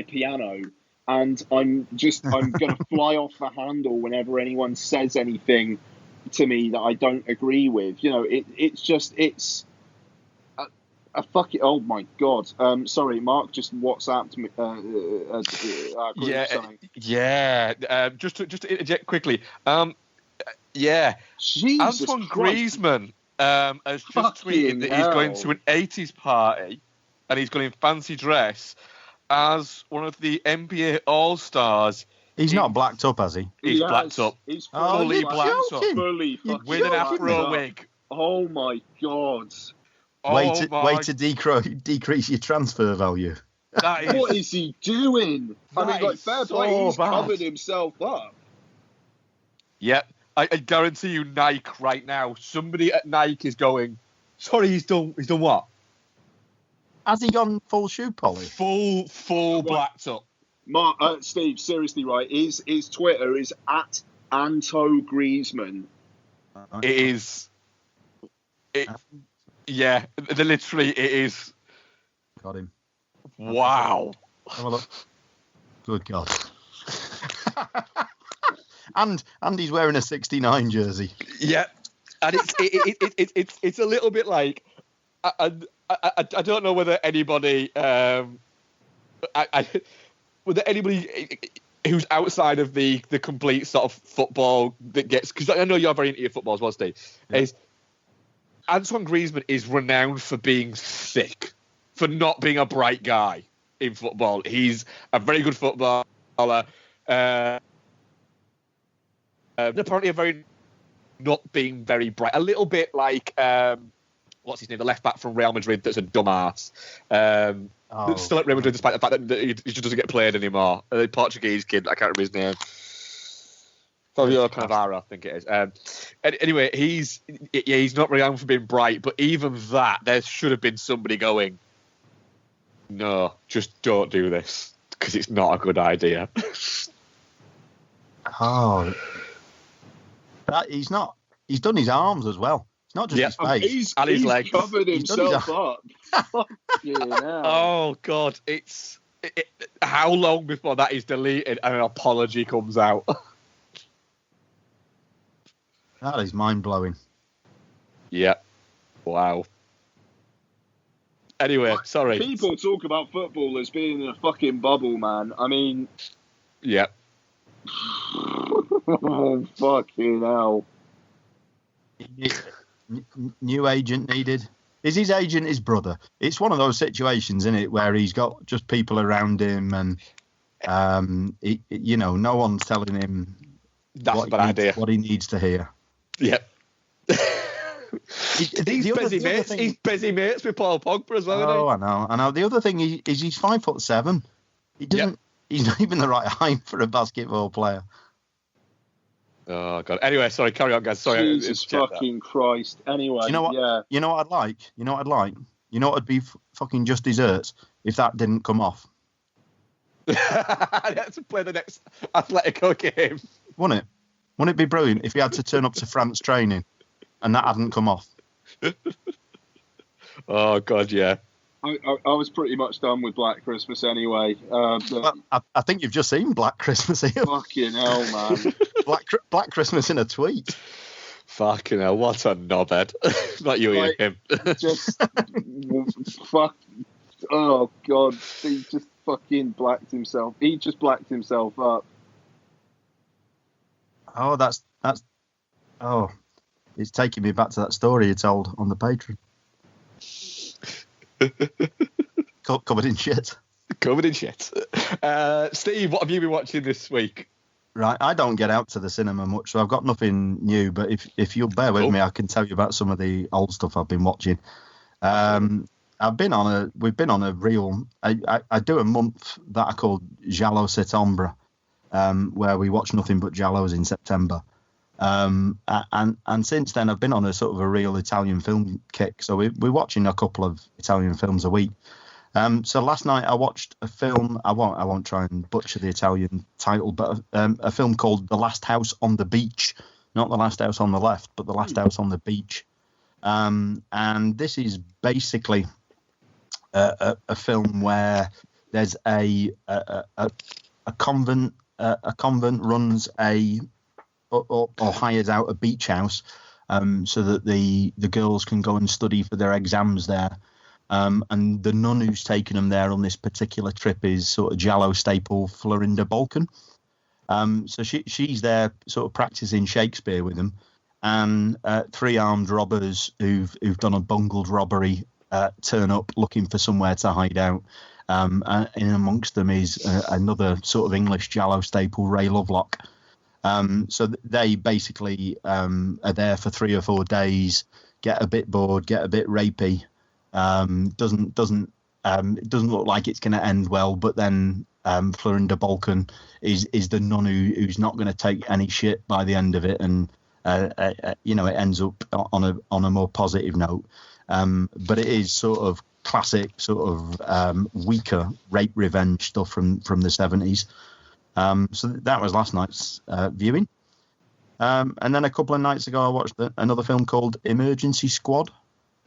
piano, and I'm gonna fly off the handle whenever anyone says anything to me that I don't agree with. You know, it's a fucking, oh my god. Sorry, Mark just WhatsApped me. Just to interject quickly. Jesus Antoine Christ. Griezmann has just tweeted that he's going to an 80s party and he's going in fancy dress as one of the NBA All-Stars. He's not blacked up, has he? He's blacked up. He's fully blacked up. Fully fucking with an afro wig. Oh my god. Way to decrease your transfer value. What is he doing? I mean, like, fair play, he's covered himself up. Yep. I guarantee you, Nike right now, somebody at Nike is going, sorry, he's done what? Has he gone full shoe polish? Full blacked up. Mark, Steve, seriously, right? His Twitter is at Anto Griezmann. It is. Yeah, literally, it is. Got him. Wow. Have a look. Good God. and he's wearing a 69 jersey. Yeah, and it's a little bit like I don't know whether anybody whether anybody who's outside of the complete sort of football that gets, because I know you're very into your football as well, Steve. Yeah. Is Antoine Griezmann is renowned for being thick, for not being a bright guy in football. He's a very good footballer. Apparently a very not being very bright. A little bit like, what's his name, the left back from Real Madrid that's a dumbass. Still at Real Madrid despite the fact that he just doesn't get played anymore. The Portuguese kid, I can't remember his name. Fabio Cannavaro, I think it is. Anyway, he's not renowned for being bright, but even that, there should have been somebody going, no, just don't do this, because it's not a good idea. He's done his arms as well. It's not just his face. And his legs. He's covered himself up. Oh, God. How long before that is deleted and an apology comes out? That is mind-blowing. Yeah. Wow. Anyway, sorry. People talk about football as being in a fucking bubble, man. I mean, Yeah. Oh, fucking hell. New agent needed. Is his agent his brother? It's one of those situations, isn't it, where he's got just people around him, and no one's telling him That's a bad idea. What he needs to hear. Yep. He's busy mates with Paul Pogba as well. Oh, I know. The other thing is he's 5'7". He doesn't. Yep. He's not even the right height for a basketball player. Oh God. Anyway, sorry. Carry on, guys. Sorry. Jesus fucking Christ. Anyway, you know what? Yeah. You know what I'd like? You know what I'd like? You know what would be fucking just desserts if that didn't come off? I had to play the next Atletico game. Wouldn't it? Wouldn't it be brilliant if he had to turn up to France training and that hadn't come off? Oh God, yeah. I was pretty much done with Black Christmas anyway. Well, I think you've just seen Black Christmas here. Fucking hell, man. Black Christmas in a tweet. Fucking hell, what a knobhead. Not you, like, him. Just fuck. Oh God, he just fucking blacked himself. He just blacked himself up. Oh, that's. Oh, it's taking me back to that story you told on the Patreon. Covered in shit. Covered in shit. Steve, what have you been watching this week? Right, I don't get out to the cinema much, so I've got nothing new. But if you'll bear with me, I can tell you about some of the old stuff I've been watching. We've been on a real. I do a month that I call Giallo Settembre, where we watch nothing but giallos in September. And since then, I've been on a sort of a real Italian film kick. So we're watching a couple of Italian films a week. So last night I watched a film. I won't try and butcher the Italian title, but a film called The Last House on the Beach, not The Last House on the Left, but The Last House on the Beach. And this is basically a film where there's a convent. A convent runs or hires out a beach house so that the girls can go and study for their exams there. And the nun who's taken them there on this particular trip is sort of Giallo staple Florinda Balkan. So she's there sort of practicing Shakespeare with them. And three armed robbers who've done a bungled robbery turn up looking for somewhere to hide out. And in amongst them is another sort of English Giallo staple, Ray Lovelock. So they basically are there for 3 or 4 days, get a bit bored, get a bit rapey. Doesn't look like it's going to end well, but then Florinda Balkan is the nun who's not going to take any shit by the end of it, and it ends up on a more positive note. But it is sort of classic, sort of weaker rape revenge stuff from the 70s. So that was last night's viewing. And then a couple of nights ago, I watched another film called Emergency Squad.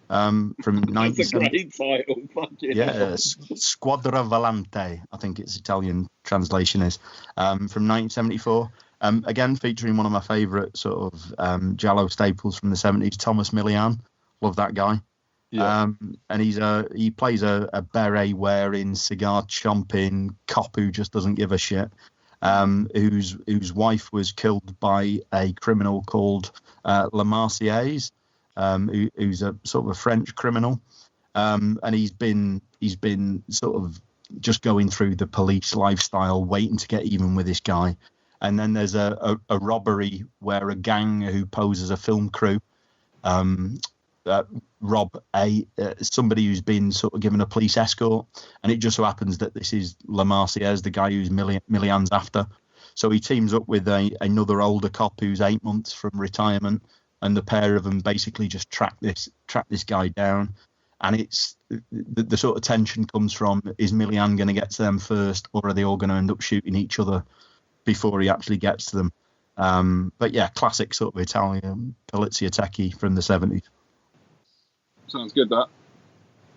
From That's a great title. Yeah, Squadra Volante, I think its Italian translation is, from 1974. Again, featuring one of my favourite sort of Giallo staples from the 70s, Thomas Milian. Love that guy. Yeah. And he plays a beret-wearing, cigar-chomping cop who just doesn't give a shit, whose wife was killed by a criminal called Le Marseillaise. Who's a sort of a French criminal, and he's been sort of just going through the police lifestyle, waiting to get even with this guy. And then there's a robbery where a gang who pose as a film crew rob somebody who's been sort of given a police escort, and it just so happens that this is Le Marseillaise, the guy who's Milian's after. So he teams up with another older cop who's 8 months from retirement. And the pair of them basically just track this guy down, and it's the sort of tension comes from, is Milian going to get to them first, or are they all going to end up shooting each other before he actually gets to them? But yeah, classic sort of Italian polizia techie from the 70s. Sounds good, that.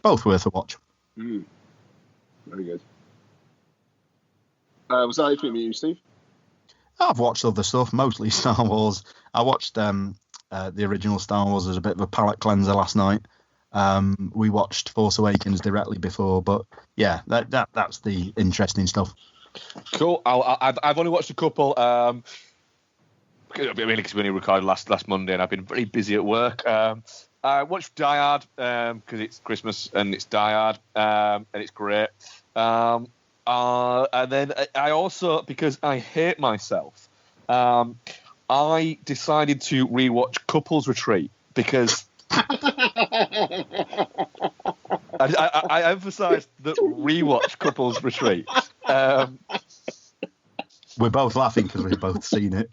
Both worth a watch. Very good. Was that it for you, Steve? I've watched other stuff, mostly Star Wars. I watched the original Star Wars as a bit of a palate cleanser last night. We watched Force Awakens directly before, but yeah, that's the interesting stuff. Cool. I've only watched a couple. Because we only recorded last Monday, and I've been very busy at work. I watched Die Hard because it's Christmas and it's Die Hard, and it's great. And then I also, because I hate myself, I decided to rewatch Couples Retreat because I emphasise that rewatch Couples Retreat. We're both laughing because we've both seen it.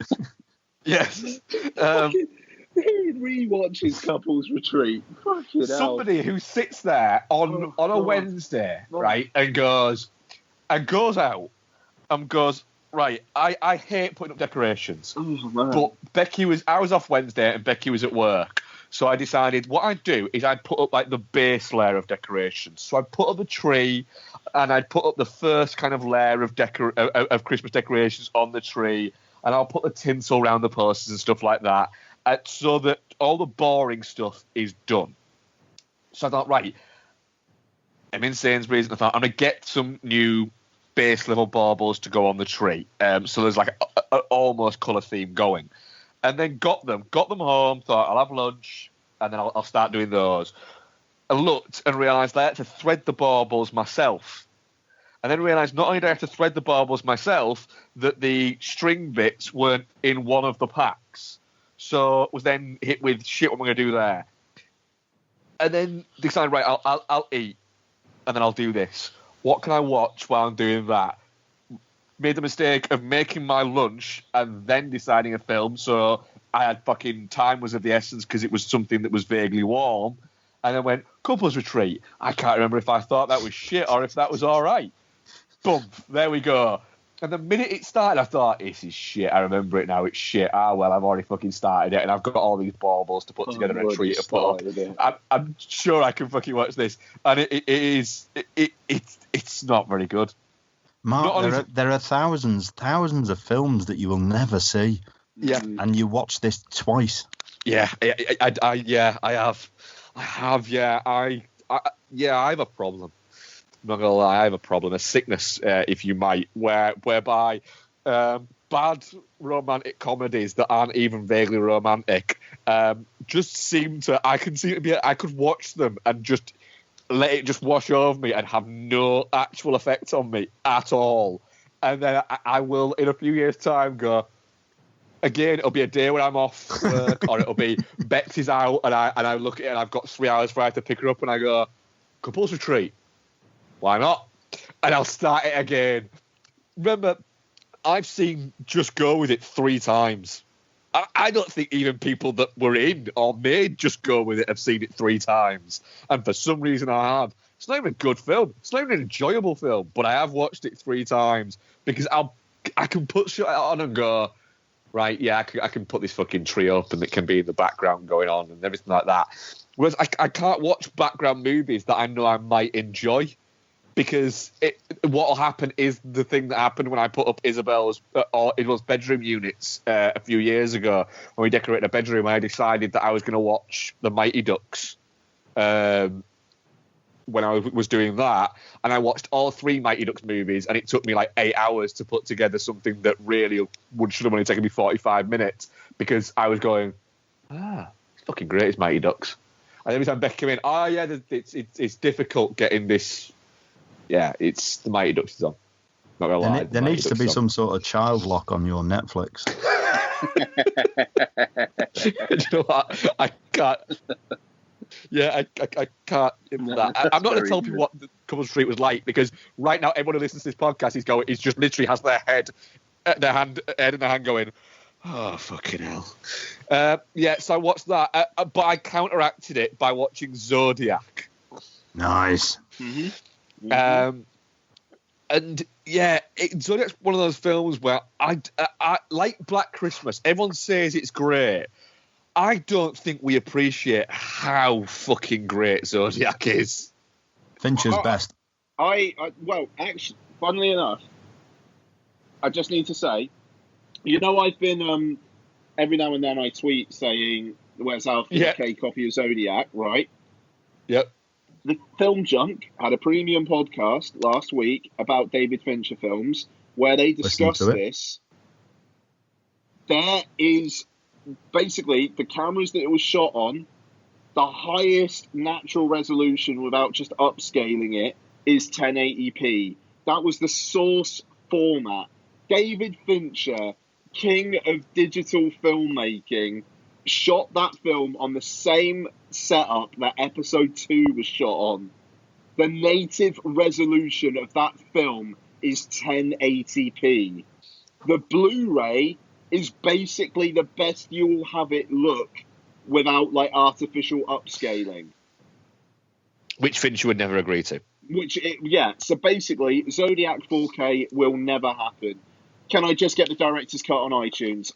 Yes. Who rewatches Couples Retreat? Fucking Somebody who sits there on a Wednesday, right, and goes out and goes, right, I hate putting up decorations. But I was off Wednesday and Becky was at work. So I decided what I'd do is I'd put up like the base layer of decorations. So I'd put up the tree and I'd put up the first kind of layer of Christmas decorations on the tree, and I'll put the tinsel around the posters and stuff like that, so that all the boring stuff is done. So I thought, right, I'm in Sainsbury's and I thought I'm going to get some new base level baubles to go on the tree. So there's like a almost colour theme going. And then got them home, thought I'll have lunch, and then I'll start doing those. I looked and realised I had to thread the baubles myself. And then realised not only did I have to thread the baubles myself, that the string bits weren't in one of the packs. So was then hit with, shit, what am I going to do there? And then decided, right, I'll eat, and then I'll do this. What can I watch while I'm doing that? Made the mistake of making my lunch and then deciding a film, so I had fucking time was of the essence because it was something that was vaguely warm. And I went, Couples Retreat. I can't remember if I thought that was shit or if that was all right. Boom, there we go. And the minute it started, I thought, this is shit. I remember it now, it's shit. Well, I've already fucking started it, and I've got all these baubles to put together and a treat to put up. I'm sure I can fucking watch this. And it's not very good. Mark, there are thousands of films that you will never see. Yeah. And you watch this twice. Yeah, I have. I have a problem. I'm not gonna lie, I have a problem, a sickness, if you might, whereby bad romantic comedies that aren't even vaguely romantic just seem to. I could watch them and just let it just wash over me and have no actual effect on me at all. And then I will, in a few years' time, go, again, it'll be a day when I'm off work, or it'll be Bex is out, and I look at it and I've got 3 hours before I have to pick her up, and I go, Couples Retreat. Why not? And I'll start it again. Remember, I've seen Just Go With It 3 times. I don't think even people that were in or made Just Go With It have seen it 3 times. And for some reason I have. It's not even a good film. It's not even an enjoyable film. But I have watched it 3 times because I can put shit on and go, right, yeah, I can put this fucking tree up and it can be in the background going on and everything like that. Whereas I can't watch background movies that I know I might enjoy. Because what will happen is the thing that happened when I put up Isabel's bedroom units a few years ago when we decorated a bedroom. I decided that I was going to watch The Mighty Ducks when I was doing that, and I watched all 3 Mighty Ducks movies, and it took me like 8 hours to put together something that really should have only taken me 45 minutes because I was going, it's fucking great, it's Mighty Ducks. And every time Becky came in, it's difficult getting this. Yeah, it's The Mighty Ducks is on. Not gonna lie. There needs to be some sort of child lock on your Netflix. Do you know what? I can't. Yeah, I can't. I'm not going to tell people what the Couples Retreat was like because right now everyone who listens to this podcast is just literally has their head in their hand going, oh fucking hell. So I watched that, but I counteracted it by watching Zodiac. Nice. Mm-hmm. And yeah, Zodiac's one of those films where I like Black Christmas. Everyone says it's great. I don't think we appreciate how fucking great Zodiac is. Fincher's best. Well, actually, funnily enough, I just need to say, I've been every now and then I tweet saying, "Where's our 4K copy of Zodiac?" Right? Yep. The Film Junk had a premium podcast last week about David Fincher films. where they Listen discuss to it. this. There is basically the cameras that it was shot on, the highest natural resolution without just upscaling it is 1080p. That was the source format. David Fincher, king of digital filmmaking, shot that film on the same setup that episode 2 was shot on. The native resolution of that film is 1080p. The Blu-ray is basically the best you will have it look without like artificial upscaling. Which Fincher would never agree to. So basically, Zodiac 4K will never happen. Can I just get the director's cut on iTunes?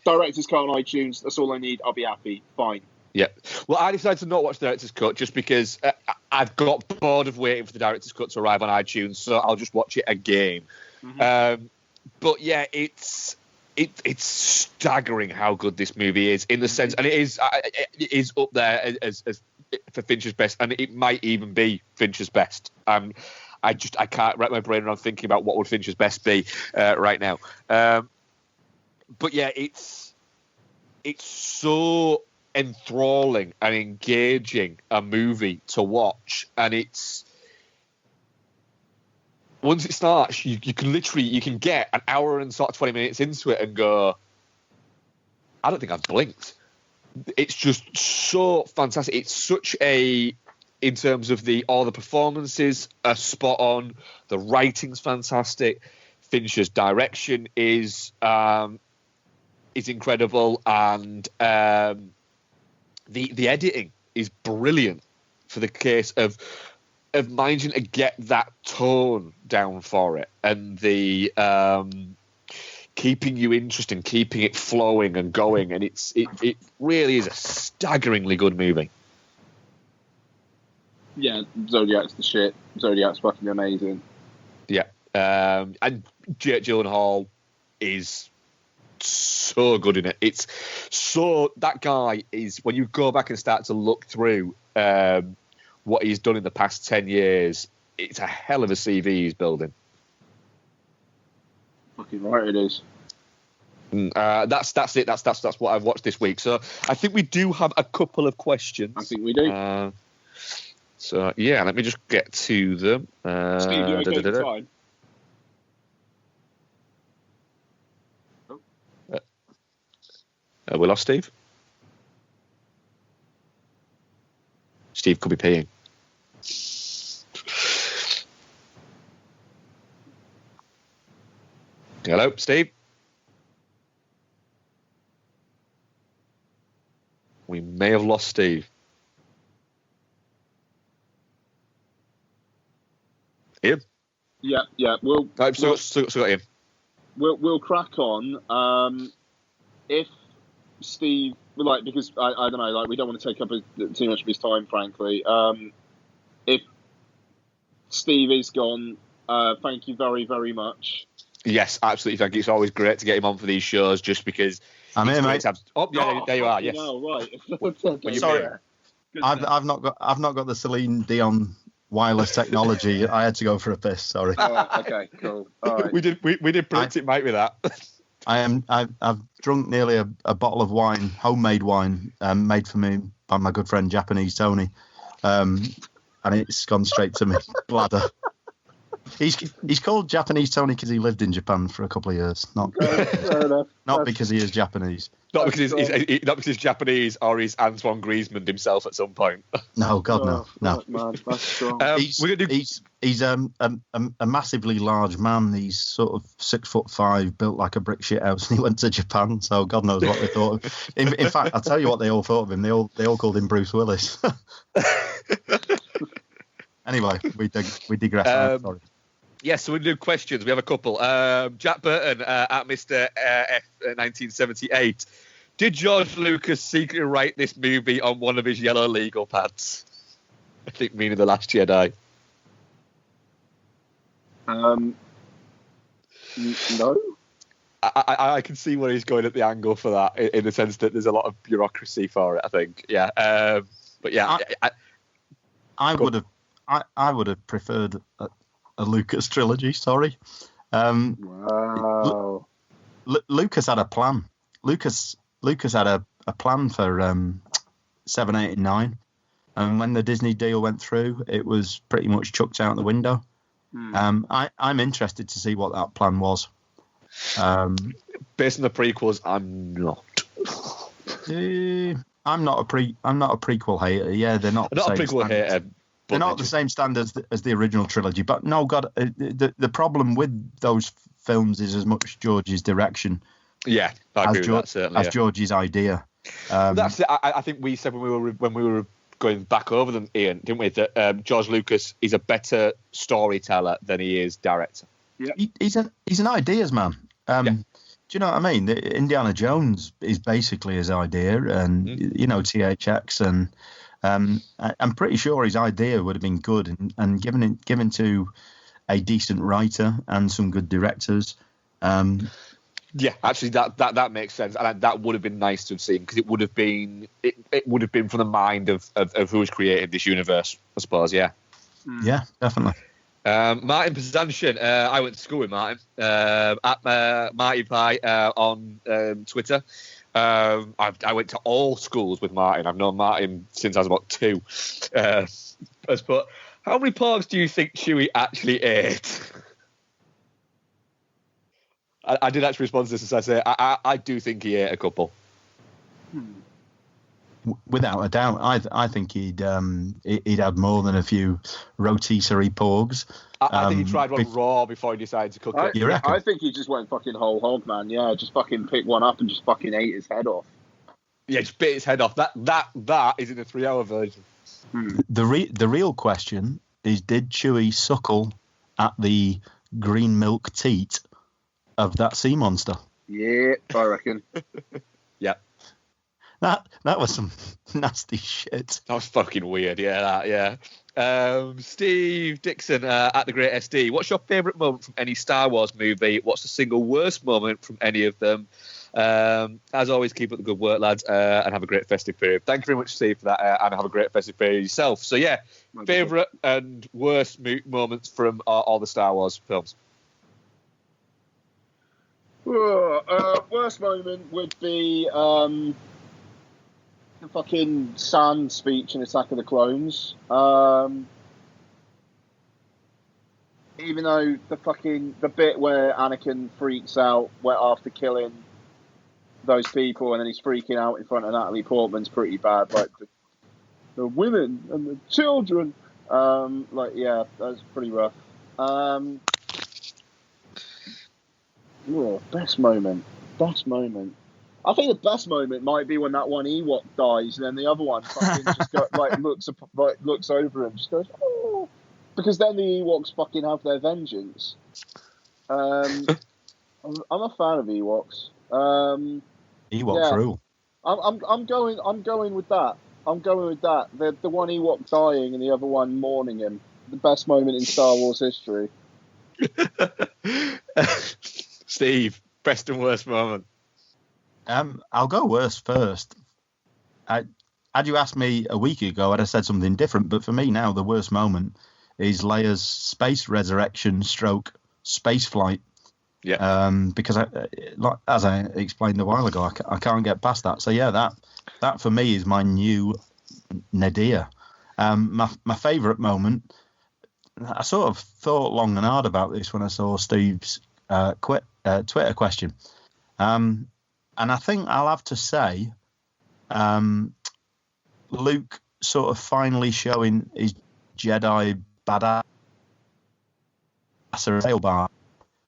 Director's cut on iTunes, that's all I need, I'll be happy. Fine. Yeah. Well, I decided to not watch the director's cut just because I've got bored of waiting for the director's cut to arrive on iTunes, so I'll just watch it again. Mm-hmm. But yeah, it's staggering how good this movie is in the sense, and it is up there as for Fincher's best, and it might even be Fincher's best. I can't wrap my brain around thinking about what would Fincher's best be right now. But yeah, it's so enthralling and engaging a movie to watch, and it's once it starts, you can get an hour and sort of 20 minutes into it and go, I don't think I've blinked. It's just so fantastic. It's such a, in terms of all the performances are spot on. The writing's fantastic. Fincher's direction is incredible, and the editing is brilliant for the case of managing to get that tone down for it, and the keeping you interested and keeping it flowing and going, and it really is a staggeringly good movie. Yeah, Zodiac's the shit. Zodiac's fucking amazing. Yeah, and Jake Gyllenhaal is so good in it. It's so, that guy is, when you go back and start to look through what he's done in the past 10 years, it's a hell of a CV he's building. Fucking right it is. That's it. That's what I've watched this week. So I think we do have a couple of questions. I think we do. So yeah, let me just get to them. Steve, you okay for time? We lost Steve. Steve could be peeing. Hello, Steve. We may have lost Steve. Ian? Yeah. We'll Still got Ian. We'll crack on. If Steve, because I don't know, we don't want to take up too much of his time, frankly. If Steve is gone, thank you very, very much. Yes, absolutely. Thank you. It's always great to get him on for these shows, just because. I'm here, mate. There you are. Yes. No, right. Sorry, I've not got the Celine Dion wireless technology. I had to go for a piss. Sorry. Okay, cool. All right. We did predict it might be that. I've drunk nearly a bottle of wine, homemade wine, made for me by my good friend Japanese Tony, and it's gone straight to my bladder. He's called Japanese Tony because he lived in Japan for a couple of years, not because he is Japanese. Not because he's Japanese, or he's Antoine Griezmann himself at some point. No, God, no. Man, that's strong. He's a massively large man. He's sort of 6'5", built like a brick shit house, and he went to Japan. So God knows what they thought of. In fact, I'll tell you what they all thought of him. They all called him Bruce Willis. Anyway, we digress. Sorry. Yes, so we do questions. We have a couple. Jack Burton at Mr. F 1978. Did George Lucas secretly write this movie on one of his yellow legal pads? I think meaning The Last Jedi. No. I can see where he's going at the angle for that, in the sense that there's a lot of bureaucracy for it, I think. Yeah. But yeah. I would have preferred a Lucas trilogy, sorry. Wow. Lucas had a plan. Lucas had a plan for 7, 8, and 9, and when the Disney deal went through, it was pretty much chucked out the window. I'm interested to see what that plan was. Based on the prequels, I'm not. I'm not a prequel hater. Yeah, they're not. I'm not a prequel hater. They're not the same standards as the original trilogy. But no, God, the problem with those films is as much George's direction. Yeah, I agree with that, certainly. As George's idea. That's it. I think we said when we were going back over them, Ian, didn't we? That George Lucas is a better storyteller than he is director. Yeah, he's an ideas man. Do you know what I mean? Indiana Jones is basically his idea, and THX, and I'm pretty sure his idea would have been good and given to a decent writer and some good directors. Yeah, actually, that makes sense, and that would have been nice to have seen, because it would have been from the mind of who has created this universe, I suppose. Yeah. Yeah, definitely. Martin Pazantian, I went to school with Martin at Marty Pie on Twitter. I went to all schools with Martin. I've known Martin since I was about 2. But how many porgs do you think Chewie actually ate? I did actually respond to this, as I say. I do think he ate a couple. Without a doubt, I think he'd had more than a few rotisserie porgs. I think he tried one raw before he decided to cook it. You reckon? I think he just went fucking whole hog, man. Yeah, just fucking picked one up and just fucking ate his head off. Yeah, just bit his head off. That is in the 3-hour version. The real question is, did Chewie suckle at the green milk teat of that sea monster? Yeah, I reckon. Yeah. That was some nasty shit. That was fucking weird. Yeah. Steve Dixon at the Great SD. What's your favourite moment from any Star Wars movie? What's the single worst moment from any of them? As always, keep up the good work, lads, and have a great festive period. Thank you very much, Steve, for that, and have a great festive period yourself. So yeah, favourite and worst moments from all the Star Wars films. Worst moment would be the fucking Sand speech in Attack of the Clones. Even though the bit where Anakin freaks out after killing those people, and then he's freaking out in front of Natalie Portman's pretty bad. Like the women and the children. That's pretty rough. Best moment. I think the best moment might be when that one Ewok dies, and then the other one fucking just looks over him, just goes, oh, because then the Ewoks fucking have their vengeance. I'm a fan of Ewoks. Ewoks rule. I'm going with that. The one Ewok dying and the other one mourning him. The best moment in Star Wars history. Steve, best and worst moment. I'll go worst first. Had you asked me a week ago, I'd have said something different. But for me now, the worst moment is Leia's space resurrection / space flight. Yeah. Because as I explained a while ago, I can't get past that. So yeah, that for me is my new nadir. My favourite moment. I sort of thought long and hard about this when I saw Steve's Twitter question. And I think I'll have to say, Luke sort of finally showing his Jedi badass sailbar.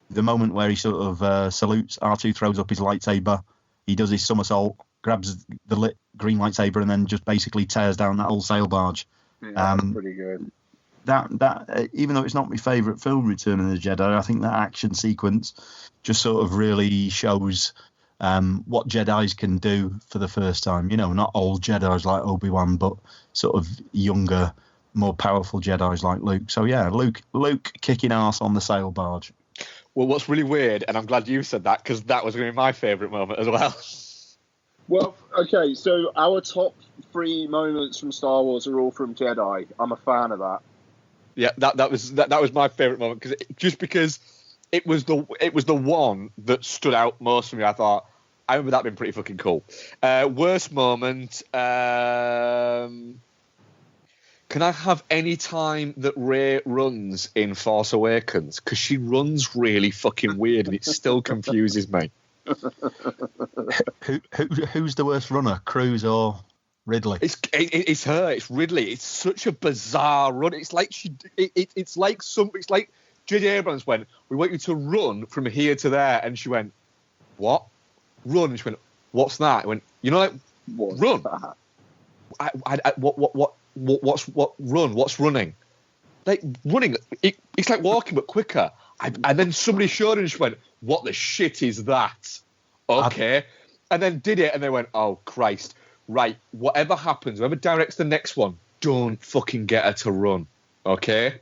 The moment where he sort of salutes R2, throws up his lightsaber, he does his somersault, grabs the lit green lightsaber, and then just basically tears down that whole sail barge. Yeah, that's pretty good. That even though it's not my favourite film, Return of the Jedi, I think that action sequence just sort of really shows what Jedis can do for the first time. You know, not old Jedis like Obi-Wan, but sort of younger, more powerful Jedis like Luke. So yeah, Luke kicking ass on the sail barge. Well, what's really weird, and I'm glad you said that, because that was going to be my favourite moment as well. Well, okay, so our top 3 moments from Star Wars are all from Jedi. I'm a fan of that. Yeah, that was my favourite moment, because it was the one that stood out most for me. I thought, I remember that being pretty fucking cool. Worst moment. Can I have any time that Rey runs in Force Awakens? Because she runs really fucking weird, and it still confuses me. Who's the worst runner, Cruise or Ridley? It's her. It's Ridley. It's such a bizarre run. It's like It's like J.J. Abrams went, "We want you to run from here to there," and she went, "What? Run?" And she went, "What's that?" I went, "Like run." What run? What's running? Like running. It's like walking but quicker. And then somebody showed her and she went, "What the shit is that?" Okay. And then did it and they went, "Oh Christ. Right, whatever happens, whoever directs the next one, don't fucking get her to run." Okay?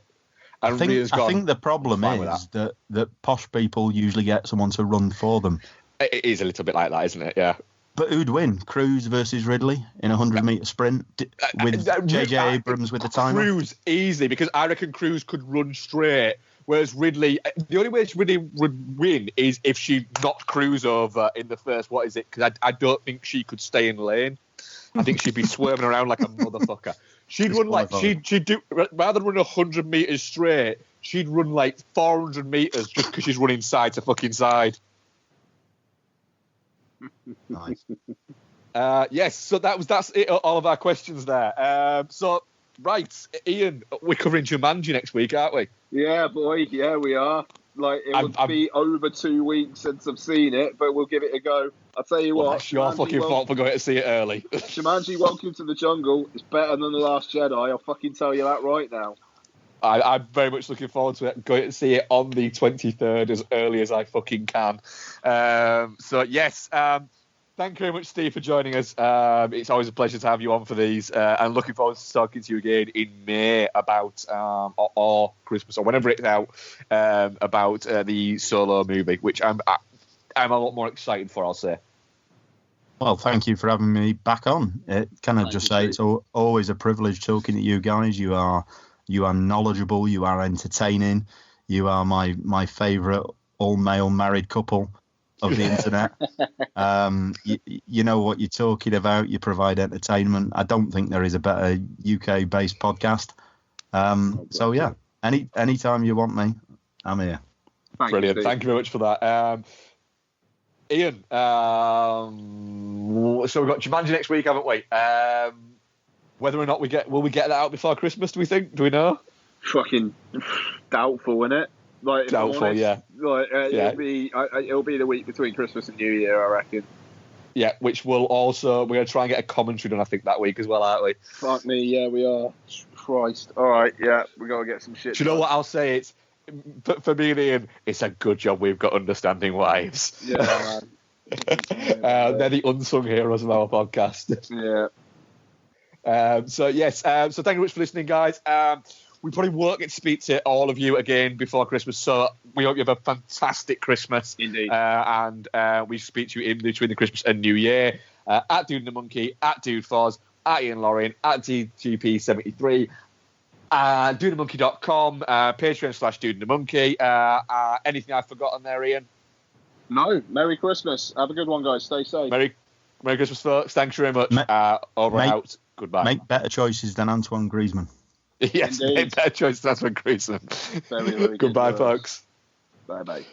I think the problem is that posh people usually get someone to run for them. It is a little bit like that, isn't it? Yeah. But who'd win? Cruise versus Ridley in a 100-metre sprint with J.J. Abrams with the timer? Cruise, easily, because I reckon Cruise could run straight, whereas Ridley, the only way Ridley would win is if she knocked Cruise over in the first, because I don't think she could stay in lane. I think she'd be swerving around like a motherfucker. She'd run she'd do, rather than run 100 metres straight, she'd run like 400 metres just because she's running side to fucking side. Nice. Yes, so that's it, all of our questions there. So, right, Ian, we're covering Jumanji next week, aren't we? Yeah, boy. Yeah, we are. Like, it would be over 2 weeks since I've seen it, but we'll give it a go. I'll tell you what. That's your fucking fault for going to see it early. Jumanji, Welcome to the Jungle is better than The Last Jedi. I'll fucking tell you that right now. I'm very much looking forward to it. Going to see it on the 23rd as early as I fucking can. So, yes, thank you very much, Steve, for joining us. It's always a pleasure to have you on for these. And looking forward to talking to you again in May about, or Christmas, or whenever it's out, about the Solo movie, which I'm a lot more excited for, I'll say. Well, thank you for having me back on. It's always a privilege talking to you guys. You are knowledgeable, you are entertaining, you are my favourite all-male married couple of the internet. You know what you're talking about, you provide entertainment. I don't think there is a better UK-based podcast. So, yeah, anytime you want me, I'm here. Brilliant. Thank you very much for that. Ian, so we've got Jumanji next week, haven't we? Whether or not will we get that out before Christmas? Do we think? Do we know? Fucking doubtful, innit? Like, doubtful, honest, yeah. Like, it'll be the week between Christmas and New Year, I reckon. Yeah, which we're going to try and get a commentary done, I think, that week as well, aren't we? Fuck me, yeah, we are. Christ. All right, yeah, we got to get some shit. Do you know what I'll say? It's for me and Ian, it's a good job we've got understanding wives. Yeah, man. They're the unsung heroes of our podcast. Yeah. So thank you very much for listening, guys. We probably won't get to speak to all of you again before Christmas, so we hope you have a fantastic Christmas. Indeed. And we speak to you in between the Christmas and New Year. At Dude and the Monkey, at Dude Foz, at Ian Lauren, at DGP73, dudeandthemonkey.com, Patreon/Dude and the Monkey. Anything I've forgotten there, Ian? No. Merry Christmas. Have a good one, guys. Stay safe. Merry Christmas, folks. Thanks very much. Over and out. Goodbye. Make better choices than Antoine Griezmann. Yes, Indeed. make better choices than Antoine Griezmann. Very, very Goodbye, good folks. Bye-bye.